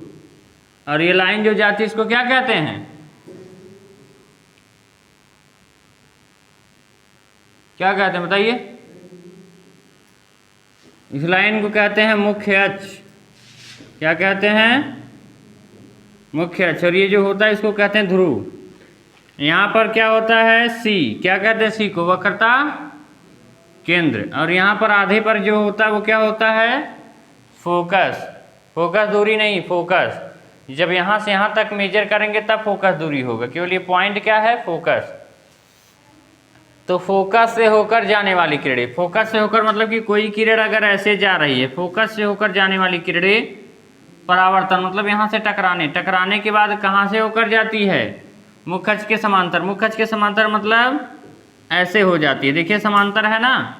और ये लाइन जो जाती है इसको क्या कहते हैं, क्या कहते हैं बताइए। इस लाइन को कहते हैं मुख्य अक्ष, क्या कहते हैं, मुख्य अक्ष। और ये जो होता है इसको कहते हैं ध्रुव। यहाँ पर क्या होता है सी, क्या कहते हैं सी को, वक्रता केंद्र। और यहाँ पर आधे पर जो होता है वो क्या होता है, फोकस। फोकस दूरी नहीं, फोकस। जब यहाँ से यहाँ तक मेजर करेंगे तब फोकस दूरी होगा, केवल ये पॉइंट क्या है, फोकस। तो फोकस से होकर जाने वाली किरणें, फोकस से होकर मतलब कि कोई किरण अगर ऐसे जा रही है, फोकस से होकर जाने वाली किरणें परावर्तन मतलब यहाँ से टकराने के बाद कहाँ से होकर जाती है, मुख्य अक्ष के समांतर। मुख्य अक्ष के समांतर मतलब ऐसे हो जाती है, देखिए समांतर है ना,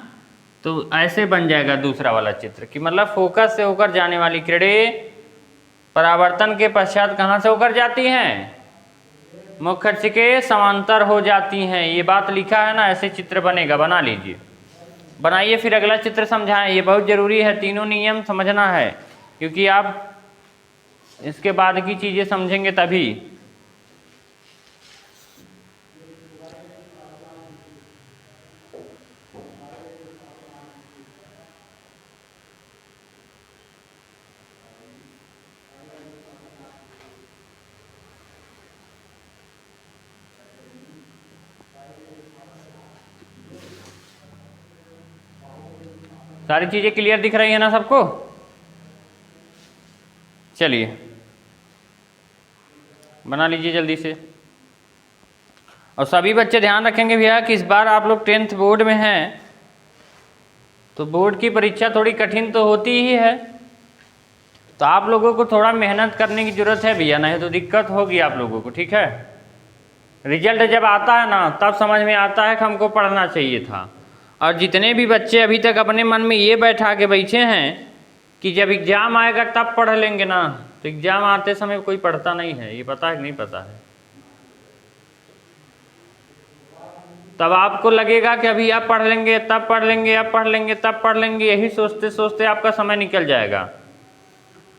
तो ऐसे बन जाएगा दूसरा वाला चित्र कि मतलब फोकस से होकर जाने वाली किरणें परावर्तन के पश्चात कहाँ से होकर जाती हैं, मुख्य अक्ष के समांतर हो जाती हैं। ये बात लिखा है ना, ऐसे चित्र बनेगा, बना लीजिए, बनाइए, फिर अगला चित्र समझाएं। ये बहुत जरूरी है, तीनों नियम समझना है, क्योंकि आप इसके बाद की चीजें समझेंगे तभी। सारी चीजें क्लियर दिख रही है ना सबको, चलिए बना लीजिए जल्दी से। और सभी बच्चे ध्यान रखेंगे भैया कि इस बार आप लोग 10th बोर्ड में हैं, तो बोर्ड की परीक्षा थोड़ी कठिन तो होती ही है, तो आप लोगों को थोड़ा मेहनत करने की जरूरत है भैया, नहीं तो दिक्कत होगी आप लोगों को, ठीक है। रिजल्ट जब आता है ना तब समझ में आता है कि हमको पढ़ना चाहिए था। और जितने भी बच्चे अभी तक अपने मन में ये बैठा के बैठे हैं कि जब एग्ज़ाम आएगा तब पढ़ लेंगे ना, तो एग्ज़ाम आते समय कोई पढ़ता नहीं है, ये पता है कि नहीं पता है। तब आपको लगेगा कि अभी आप पढ़ लेंगे तब पढ़ लेंगे, अब पढ़ लेंगे तब पढ़ लेंगे, यही सोचते सोचते आपका समय निकल जाएगा।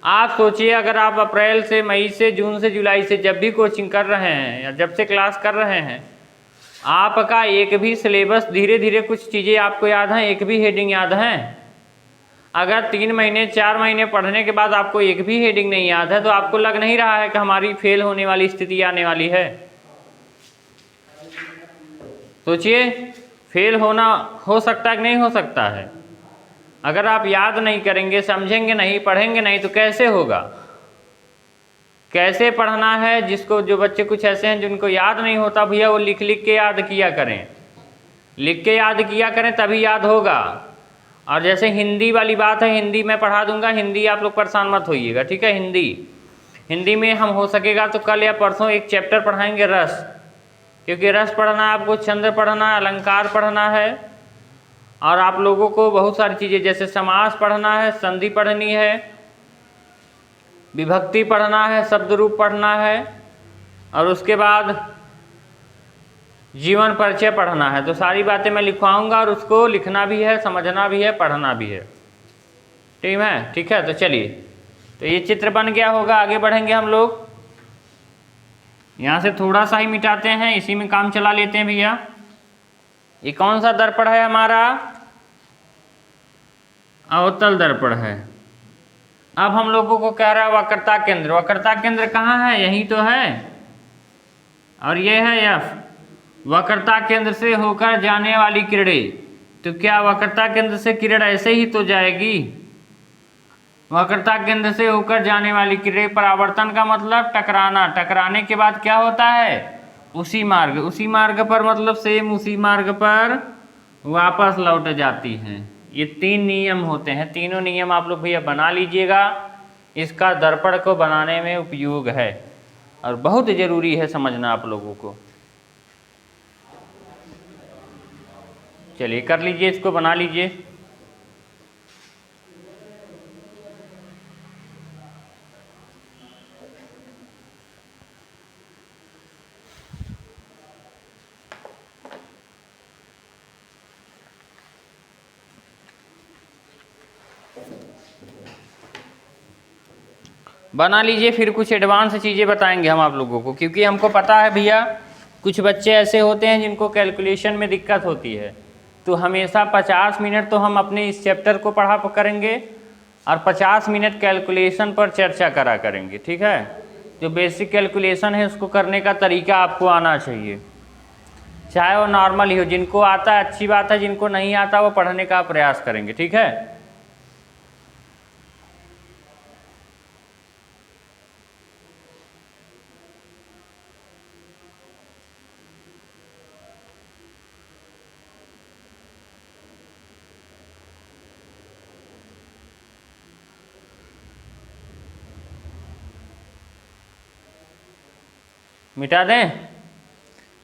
आप सोचिए, अगर आप अप्रैल से, मई से, जून से, जुलाई से जब भी कोचिंग कर रहे हैं या जब से क्लास कर रहे हैं, आपका एक भी सिलेबस, धीरे धीरे कुछ चीज़ें आपको याद हैं, एक भी हेडिंग याद हैं। अगर 3 महीने 4 महीने पढ़ने के बाद आपको एक भी हेडिंग नहीं याद है, तो आपको लग नहीं रहा है कि हमारी फेल होने वाली स्थिति आने वाली है। सोचिए, फेल होना हो सकता है कि नहीं हो सकता है। अगर आप याद नहीं करेंगे, समझेंगे नहीं, पढ़ेंगे नहीं, तो कैसे होगा। कैसे पढ़ना है, जिसको, जो बच्चे कुछ ऐसे हैं जिनको याद नहीं होता भैया, वो लिख लिख के याद किया करें, लिख के याद किया करें तभी याद होगा। और जैसे हिंदी वाली बात है, हिंदी मैं पढ़ा दूंगा, हिंदी आप लोग परेशान मत होइएगा, ठीक है। हिंदी में हम हो सकेगा तो कल या परसों एक चैप्टर पढ़ाएंगे रस, क्योंकि रस पढ़ना है आपको, छंद पढ़ना है, अलंकार पढ़ना है, और आप लोगों को बहुत सारी चीज़ें जैसे समास पढ़ना है, संधि पढ़नी है, विभक्ति पढ़ना है, शब्द रूप पढ़ना है, और उसके बाद जीवन परिचय पढ़ना है। तो सारी बातें मैं लिखवाऊंगा, और उसको लिखना भी है, समझना भी है, पढ़ना भी है, ठीक है, ठीक है। तो चलिए, तो ये चित्र बन गया होगा, आगे बढ़ेंगे हम लोग। यहाँ से थोड़ा सा ही मिटाते हैं, इसी में काम चला लेते हैं भैया। ये कौन सा दर्पण है हमारा, अवतल दर्पण है। अब हम लोगों को कह रहा है वक्रता केंद्र। वक्रता केंद्र कहाँ है, यही तो है, और ये है एफ, वक्रता केंद्र से होकर जाने वाली किरणें। तो क्या वक्रता केंद्र से किरण ऐसे ही तो जाएगी, वक्रता केंद्र से होकर जाने वाली किरणें, परावर्तन का मतलब टकराना, टकराने के बाद क्या होता है, उसी मार्ग पर मतलब सेम उसी मार्ग पर वापस लौट जाती हैं। ये 3 नियम होते हैं, तीनों नियम आप लोग भैया बना लीजिएगा, इसका दर्पण को बनाने में उपयोग है, और बहुत ज़रूरी है समझना आप लोगों को। चलिए कर लीजिए, इसको बना लीजिए। बना लीजिए, फिर कुछ एडवांस चीज़ें बताएंगे हम आप लोगों को, क्योंकि हमको पता है भैया कुछ बच्चे ऐसे होते हैं जिनको कैलकुलेशन में दिक्कत होती है। तो हमेशा 50 मिनट तो हम अपने इस चैप्टर को पढ़ा करेंगे और 50 मिनट कैलकुलेशन पर चर्चा करा करेंगे, ठीक है। जो बेसिक कैलकुलेशन है उसको करने का तरीका आपको आना चाहिए, चाहे वो नॉर्मल ही हो। जिनको आता है अच्छी बात है, जिनको नहीं आता वो पढ़ने का प्रयास करेंगे, ठीक है। मिटा दें?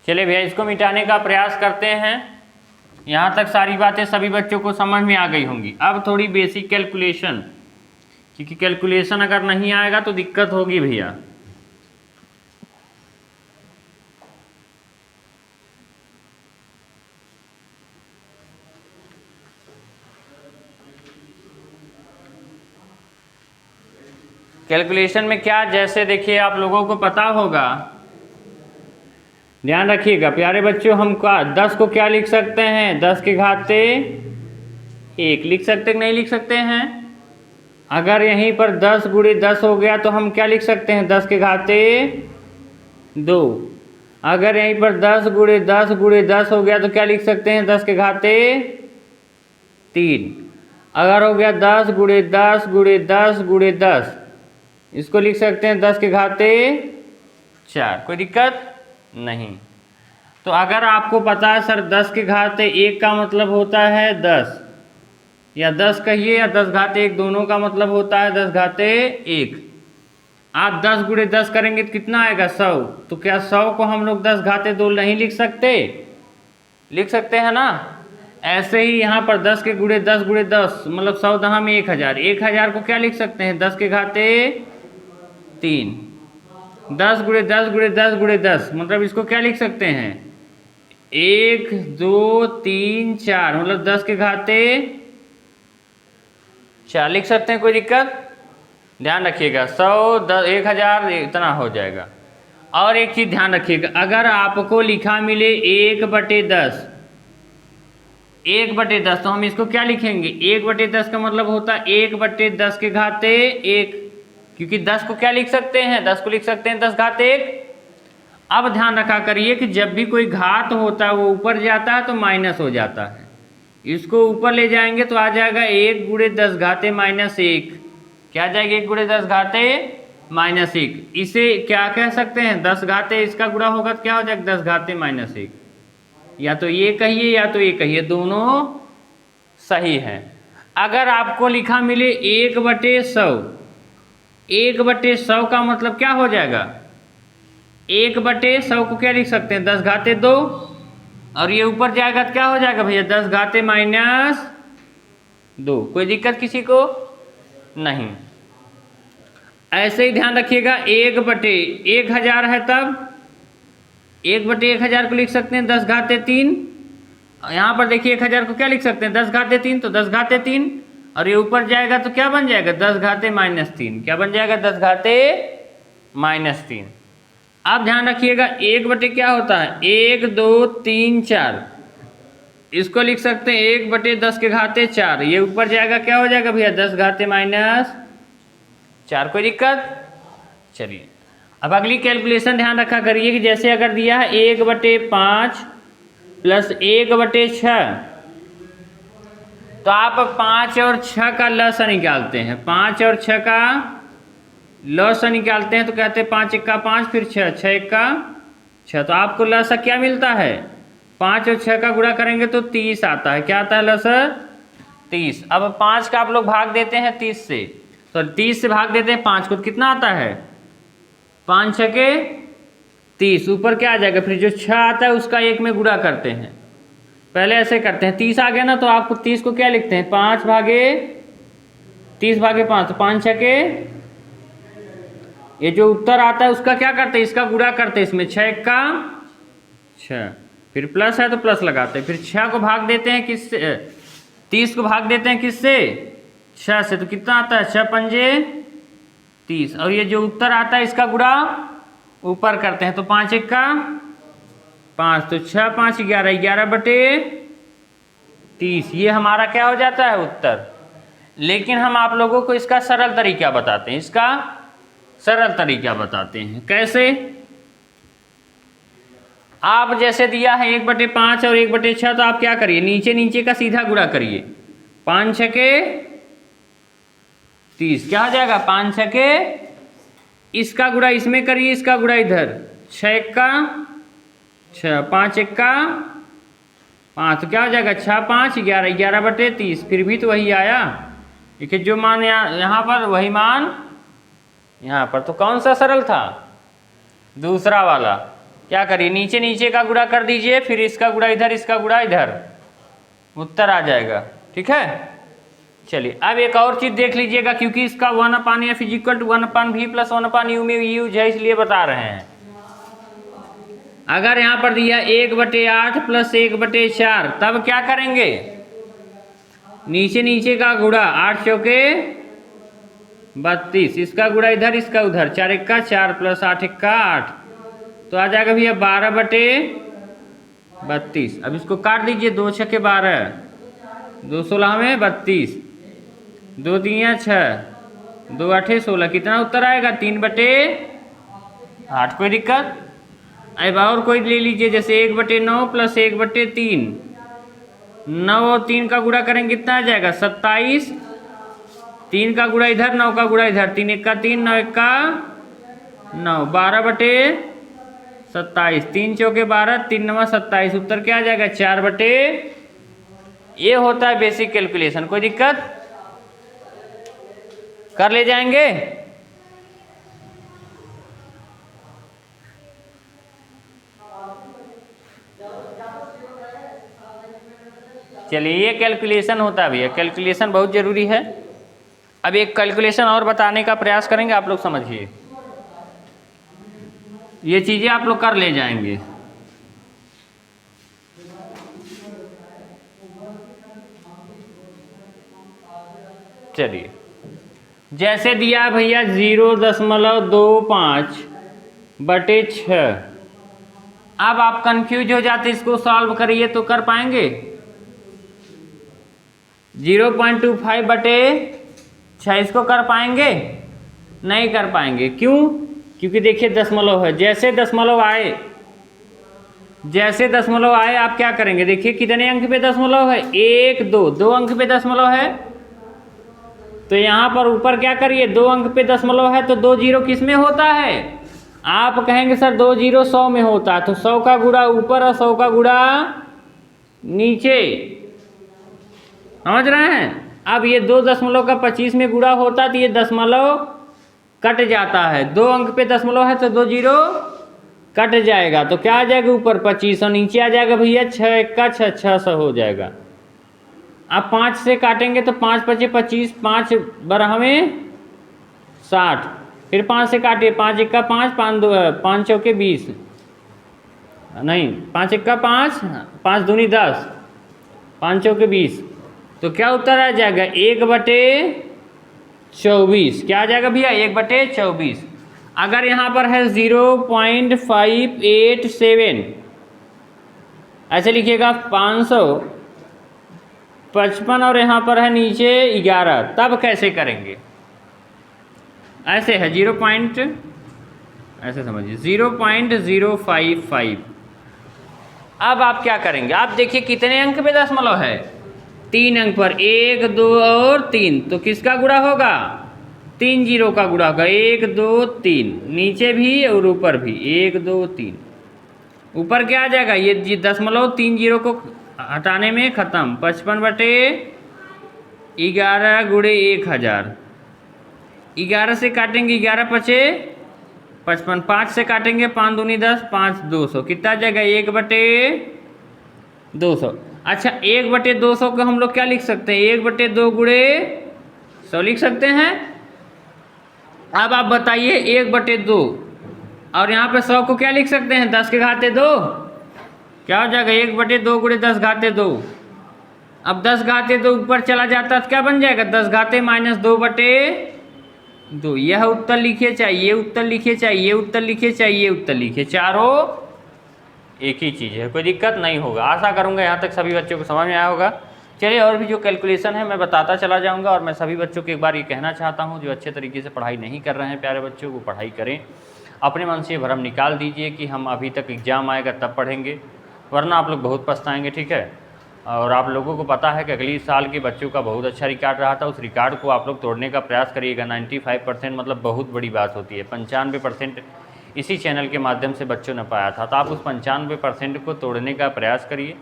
चलिए भैया इसको मिटाने का प्रयास करते हैं। यहाँ तक सारी बातें सभी बच्चों को समझ में आ गई होंगी। अब थोड़ी बेसिक कैलकुलेशन, क्योंकि कैलकुलेशन अगर नहीं आएगा तो दिक्कत होगी भैया। कैलकुलेशन में क्या, जैसे देखिए आप लोगों को पता होगा, ध्यान रखिएगा प्यारे बच्चों, हम 10 को क्या लिख सकते हैं? 10 के घाते 1 लिख सकते, नहीं लिख सकते हैं? अगर यहीं पर 10 गुणे 10 हो गया तो हम क्या लिख सकते हैं? 10 के घाते 2। अगर यहीं पर 10 गुणे 10 गुणे 10 हो गया तो क्या लिख सकते हैं? 10 के घाते 3। अगर हो गया 10 गुणे 10 गुणे 10 गुणे 10, इसको लिख सकते हैं 10 के घाते 4। कोई दिक्कत नहीं। तो अगर आपको पता है सर 10 के घाते 1 का मतलब होता है 10, या 10 कहिए या 10 घाते 1, दोनों का मतलब होता है 10 घाते 1। आप 10 गुणे 10 करेंगे तो कितना आएगा? 100। तो क्या 100 को हम लोग 10 घाते 2 नहीं लिख सकते? लिख सकते हैं ना। ऐसे ही यहाँ पर 10 के गुणे 10 गुणे 10 मतलब 100 दहा में 1000। 1000 को क्या लिख सकते हैं? 10 के घाते 3। 10 गुणे 10 गुणे 10 गुणे 10 मतलब इसको क्या लिख सकते हैं? 1 2 3 4 मतलब 10 के घाते 4 लिख सकते हैं। कोई दिक्कत? ध्यान रखिएगा 100 1000 इतना हो जाएगा। और एक चीज़ ध्यान रखिएगा, अगर आपको लिखा मिले 1/10, 1/10 तो हम इसको क्या लिखेंगे? 1/10 का मतलब होता है 1/10 के घाते 1, क्योंकि 10 को क्या लिख सकते हैं? 10 को लिख सकते हैं 10 घाते 1। अब ध्यान रखा करिए कि जब भी कोई घात होता है वो ऊपर जाता है तो माइनस हो जाता है। इसको ऊपर ले जाएंगे तो आ जाएगा 1 गुणे 10 घाते -1। क्या आ जाएगा? 1 गुणे 10 घाते -1। इसे क्या कह सकते हैं? 10 घाते इसका गुणा होगा तो क्या हो जाएगा? 10 घाते -1। या तो ये कहिए या तो ये कहिए, दोनों सही है। अगर आपको लिखा मिले 1/100, 1/100 का मतलब क्या हो जाएगा? 1/100 को क्या लिख सकते हैं? 10 घाते 2, और ये ऊपर जाएगा तो क्या हो जाएगा भैया? 10 घाते -2। कोई दिक्कत किसी को नहीं। ऐसे ही ध्यान रखिएगा 1/1000 है तब 1/1000 को लिख सकते हैं 10 घाते 3। यहाँ पर देखिए 1000 को क्या लिख सकते हैं? 10 घाते 3, तो 10 घाते 3, और ये ऊपर जाएगा तो क्या बन जाएगा? 10 घाते -3। क्या बन जाएगा? 10 घाते -3। अब ध्यान रखिएगा 1/, क्या होता है? 1 2 3 4, इसको लिख सकते हैं 1/10 के घाते 4। ये ऊपर जाएगा क्या हो जाएगा भैया? 10 घाते -4। कोई दिक्कत? चलिए अब अगली कैलकुलेशन ध्यान रखा करिए कि जैसे अगर दिया है 1/5 प्लस 1/6, तो आप 5 और 6 का लसा निकालते हैं। 5 और 6 का लसा निकालते हैं तो कहते हैं 5 1 का 5, फिर 6 6 1 का 6। तो आपको लसा क्या मिलता है? 5 और 6 का गुणा करेंगे तो 30 आता है। क्या आता है लसा? 30। अब 5 का आप लोग भाग देते हैं 30 से, तो 30 से भाग देते हैं 5 को, तो कितना आता है? 5 6 के 30। ऊपर क्या आ जाएगा? फिर जो 6 आता है उसका 1 में गुणा करते हैं। पहले ऐसे करते हैं, 30 आ गया ना तो आपको 30 को क्या लिखते हैं? 5 भागे 30 भागे 5, तो 5 6 के, ये जो उत्तर आता है उसका क्या करते हैं? इसका गुणा करते हैं इसमें। 6 1 का 6, फिर प्लस है तो प्लस लगाते हैं। फिर 6 को भाग देते हैं किससे? 30 को भाग देते हैं किससे? 6 से तो कितना आता है, 6 पंजे 30, और ये जो उत्तर आता है इसका गुणा ऊपर करते हैं तो 5 एक्का 5, तो 6 5 11, 11 बटे 30, ये हमारा क्या हो जाता है उत्तर। लेकिन हम आप लोगों को इसका सरल तरीका बताते हैं, इसका सरल तरीका बताते हैं। कैसे? आप जैसे दिया है 1/5 और 1/6, तो आप क्या करिए, नीचे नीचे का सीधा गुणा करिए। 5 6 के 30, क्या हो जाएगा 5 6 के, इसका गुणा इसमें करिए, इसका गुणा इधर, 6 एक्का 6, 5 एक्का 5, तो क्या हो जाएगा 6 5 11, 11 बटे 30, फिर भी तो वही आया। देखिए जो मान यहाँ पर वही मान यहाँ पर, तो कौन सा सरल था, दूसरा वाला। क्या करिए, नीचे नीचे का गुणा कर दीजिए, फिर इसका गुणा इधर, इसका गुणा इधर, उत्तर आ जाएगा। ठीक है, चलिए अब एक और चीज देख लीजिएगा, क्योंकि इसका 1/f = 1/v + 1/u में यूज है, इसलिए बता रहे हैं। अगर यहाँ पर दिया 1/8 + 1/4, तब क्या करेंगे, नीचे नीचे का गुणा, 8 चौके 32, इसका गुणा इधर, इसका उधर, 4 एक्का 4 + 8 एक्का 8, तो आ जाएगा भैया 12 बटे 32। अब इसको काट दीजिए, 2 6 12, 2 16 में 32, 2 3 6, 2 8 16, कितना उत्तर आएगा, 3 बटे 8। कोई दिक्कत? अब और कोई ले लीजिए, जैसे 1/9 + 1/3, 9 और 3 का गुणा करेंगे, कितना आ जाएगा 27, 3 का गुणा इधर, 9 का गुणा इधर, 3 एक्का 3, 9 एक्का 9, 12 बटे 27, 3 चौके 12, 3 9 27, उत्तर क्या आ जाएगा 4 बटे। ये होता है बेसिक कैलकुलेशन। कोई दिक्कत? कर ले जाएंगे। चलिए, ये कैलकुलेशन होता है भैया, कैलकुलेशन बहुत जरूरी है। अब एक कैलकुलेशन और बताने का प्रयास करेंगे, आप लोग समझिए, ये चीजें आप लोग कर ले जाएंगे। चलिए, जैसे दिया भैया 0.25/6, अब आप कंफ्यूज हो जाते, इसको सॉल्व करिए तो कर पाएंगे। 0.25/6 इसको कर पाएंगे? नहीं कर पाएंगे। क्यों? क्योंकि देखिए दशमलव है, जैसे दशमलव आए आप क्या करेंगे, देखिए कितने अंक पे दशमलव है, 1 2, 2 अंक पे दशमलव है, तो यहाँ पर ऊपर क्या करिए, 2 अंक पे दशमलव है, तो 2 जीरो किस में होता है, आप कहेंगे सर 2 जीरो 100 में होता है, तो 100 का गुणा ऊपर और 100 का गुणा नीचे, समझ रहे हैं। अब ये 2.25 में गुणा होता है, तो ये दशमलव कट जाता है, 2 अंक पे दशमलव है तो 2 जीरो कट जाएगा, तो क्या आ जाएगा ऊपर 25 और नीचे आ जाएगा भैया 6 एक्का 6, 600 हो जाएगा। अब 5 से काटेंगे तो 5 5 25, 5 12 में 60, फिर 5 से काटिए, 5 एक्का 5, 5 चौके 20, नहीं 5 एक्का 5, 5 दूनी 10, 5 चौके 20, तो क्या उत्तर आ जाएगा 1/24। क्या आ जाएगा भैया 1/24। अगर यहाँ पर है 0.587, ऐसे लिखिएगा 555, और यहाँ पर है नीचे 11, तब कैसे करेंगे, ऐसे है 0. ऐसे समझिए 0.055। अब आप क्या करेंगे, आप देखिए कितने अंक पे दशमलव है, 3 अंक पर, 1 2 और 3, तो किसका गुणा होगा, 3 जीरो का गुणा होगा, 1 2 3, नीचे भी और ऊपर भी 1 2 3, ऊपर क्या आ जाएगा, ये दशमलव 3 जीरो को हटाने में खत्म, 55/11 गुणे 1000, 11 से काटेंगे 11 पचे 55, 5 से काटेंगे 5 दूनी 10, 5 200, कितना आ जाएगा 1/200। अच्छा 1/200 को हम लोग क्या लिख सकते हैं, 1/2 गुणे 100 लिख सकते हैं। अब आप बताइए 1/2 और यहाँ पे 100 को क्या लिख सकते हैं, 10 के घाते 2, क्या हो जाएगा 1/2 गुणे 10 घाते 2, अब 10 घाते तो ऊपर चला जाता तो क्या बन जाएगा, 10 घाते माइनस 2/2। यह उत्तर लिखिए, चाहिए उत्तर लिखिए, चाहिए उत्तर लिखिए, चाहिए उत्तर लिखिए, चारों एक ही चीज़ है, कोई दिक्कत नहीं होगा। आशा करूँगा यहाँ तक सभी बच्चों को समझ में आया होगा। चलिए और भी जो कैलकुलेशन है मैं बताता चला जाऊँगा, और मैं सभी बच्चों को एक बार ये कहना चाहता हूँ जो अच्छे तरीके से पढ़ाई नहीं कर रहे हैं प्यारे बच्चों, वो पढ़ाई करें। अपने मन से भ्रम निकाल दीजिए कि हम अभी तक एग्ज़ाम आएगा तब पढ़ेंगे, वरना आप लोग बहुत पछताएंगे, ठीक है। और आप लोगों को पता है कि अगली साल के बच्चों का बहुत अच्छा रिकॉर्ड रहा था, उस रिकॉर्ड को आप लोग तोड़ने का प्रयास करिएगा। 95% मतलब बहुत बड़ी बात होती है। 95% इसी चैनल के माध्यम से बच्चों ने पाया था, तो आप उस 95% को तोड़ने का प्रयास करिए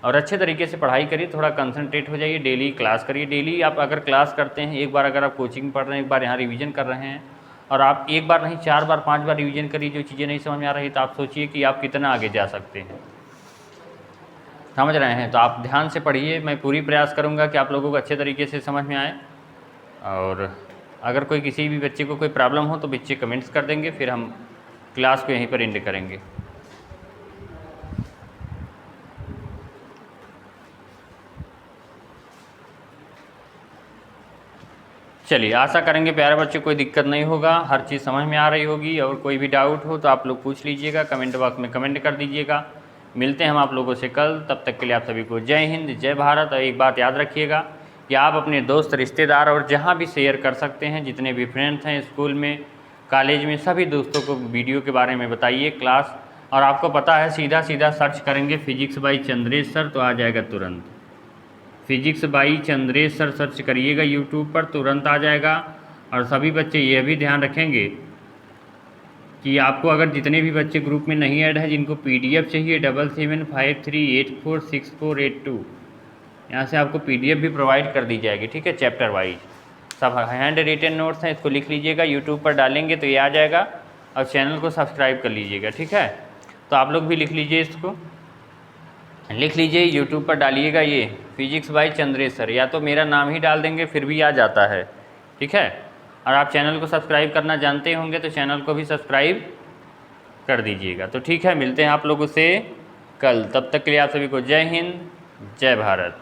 और अच्छे तरीके से पढ़ाई करिए। थोड़ा कंसंट्रेट हो जाइए, डेली क्लास करिए। डेली आप अगर क्लास करते हैं, एक बार अगर आप कोचिंग पढ़ रहे हैं, एक बार यहाँ रिवीजन कर रहे हैं, और आप एक बार नहीं 4 बार 5 बार रिवीजन करिए, जो चीज़ें नहीं समझ में आ रही तो आप सोचिए कि आप कितना आगे जा सकते हैं। समझ रहे हैं? तो आप ध्यान से पढ़िए। मैं पूरी प्रयास करूँगा कि आप लोगों को अच्छे तरीके से समझ में आए। और अगर कोई किसी भी बच्चे को कोई प्रॉब्लम हो तो बच्चे कमेंट्स कर देंगे, फिर हम क्लास को यहीं पर एंड करेंगे। चलिए, आशा करेंगे प्यारे बच्चे कोई दिक्कत नहीं होगा, हर चीज़ समझ में आ रही होगी। और कोई भी डाउट हो तो आप लोग पूछ लीजिएगा, कमेंट बॉक्स में कमेंट कर दीजिएगा। मिलते हैं हम आप लोगों से कल, तब तक के लिए आप सभी को जय हिंद, जय भारत। और एक बात याद रखिएगा कि आप अपने दोस्त, रिश्तेदार और जहाँ भी शेयर कर सकते हैं, जितने भी फ्रेंड्स हैं स्कूल में, कॉलेज में, सभी दोस्तों को वीडियो के बारे में बताइए क्लास। और आपको पता है सीधा सीधा सर्च करेंगे फिजिक्स बाई चंद्रेश सर तो आ जाएगा तुरंत। Physics by Chandresh sir search करिएगा यूट्यूब पर, तुरंत आ जाएगा। और सभी बच्चे यह भी ध्यान रखेंगे कि आपको अगर जितने भी बच्चे ग्रुप में नहीं ऐड हैं, जिनको PDF चाहिए 7753846482, यहाँ से आपको PDF भी प्रोवाइड कर दी जाएगी, ठीक है, चैप्टर वाइज। सब हैंड रिटन नोट्स हैं, इसको लिख लीजिएगा, यूट्यूब पर डालेंगे तो ये आ जाएगा। और चैनल को सब्सक्राइब कर लीजिएगा, ठीक है। तो आप लोग भी लिख लीजिए, इसको लिख लीजिए, यूट्यूब पर डालिएगा ये फिजिक्स बाई चंद्रेश सर, या तो मेरा नाम ही डाल देंगे फिर भी आ जाता है, ठीक है। और आप चैनल को सब्सक्राइब करना जानते होंगे तो चैनल को भी सब्सक्राइब कर दीजिएगा। तो ठीक है, मिलते हैं आप लोगों से कल, तब तक के लिए आप सभी को जय हिंद, जय भारत।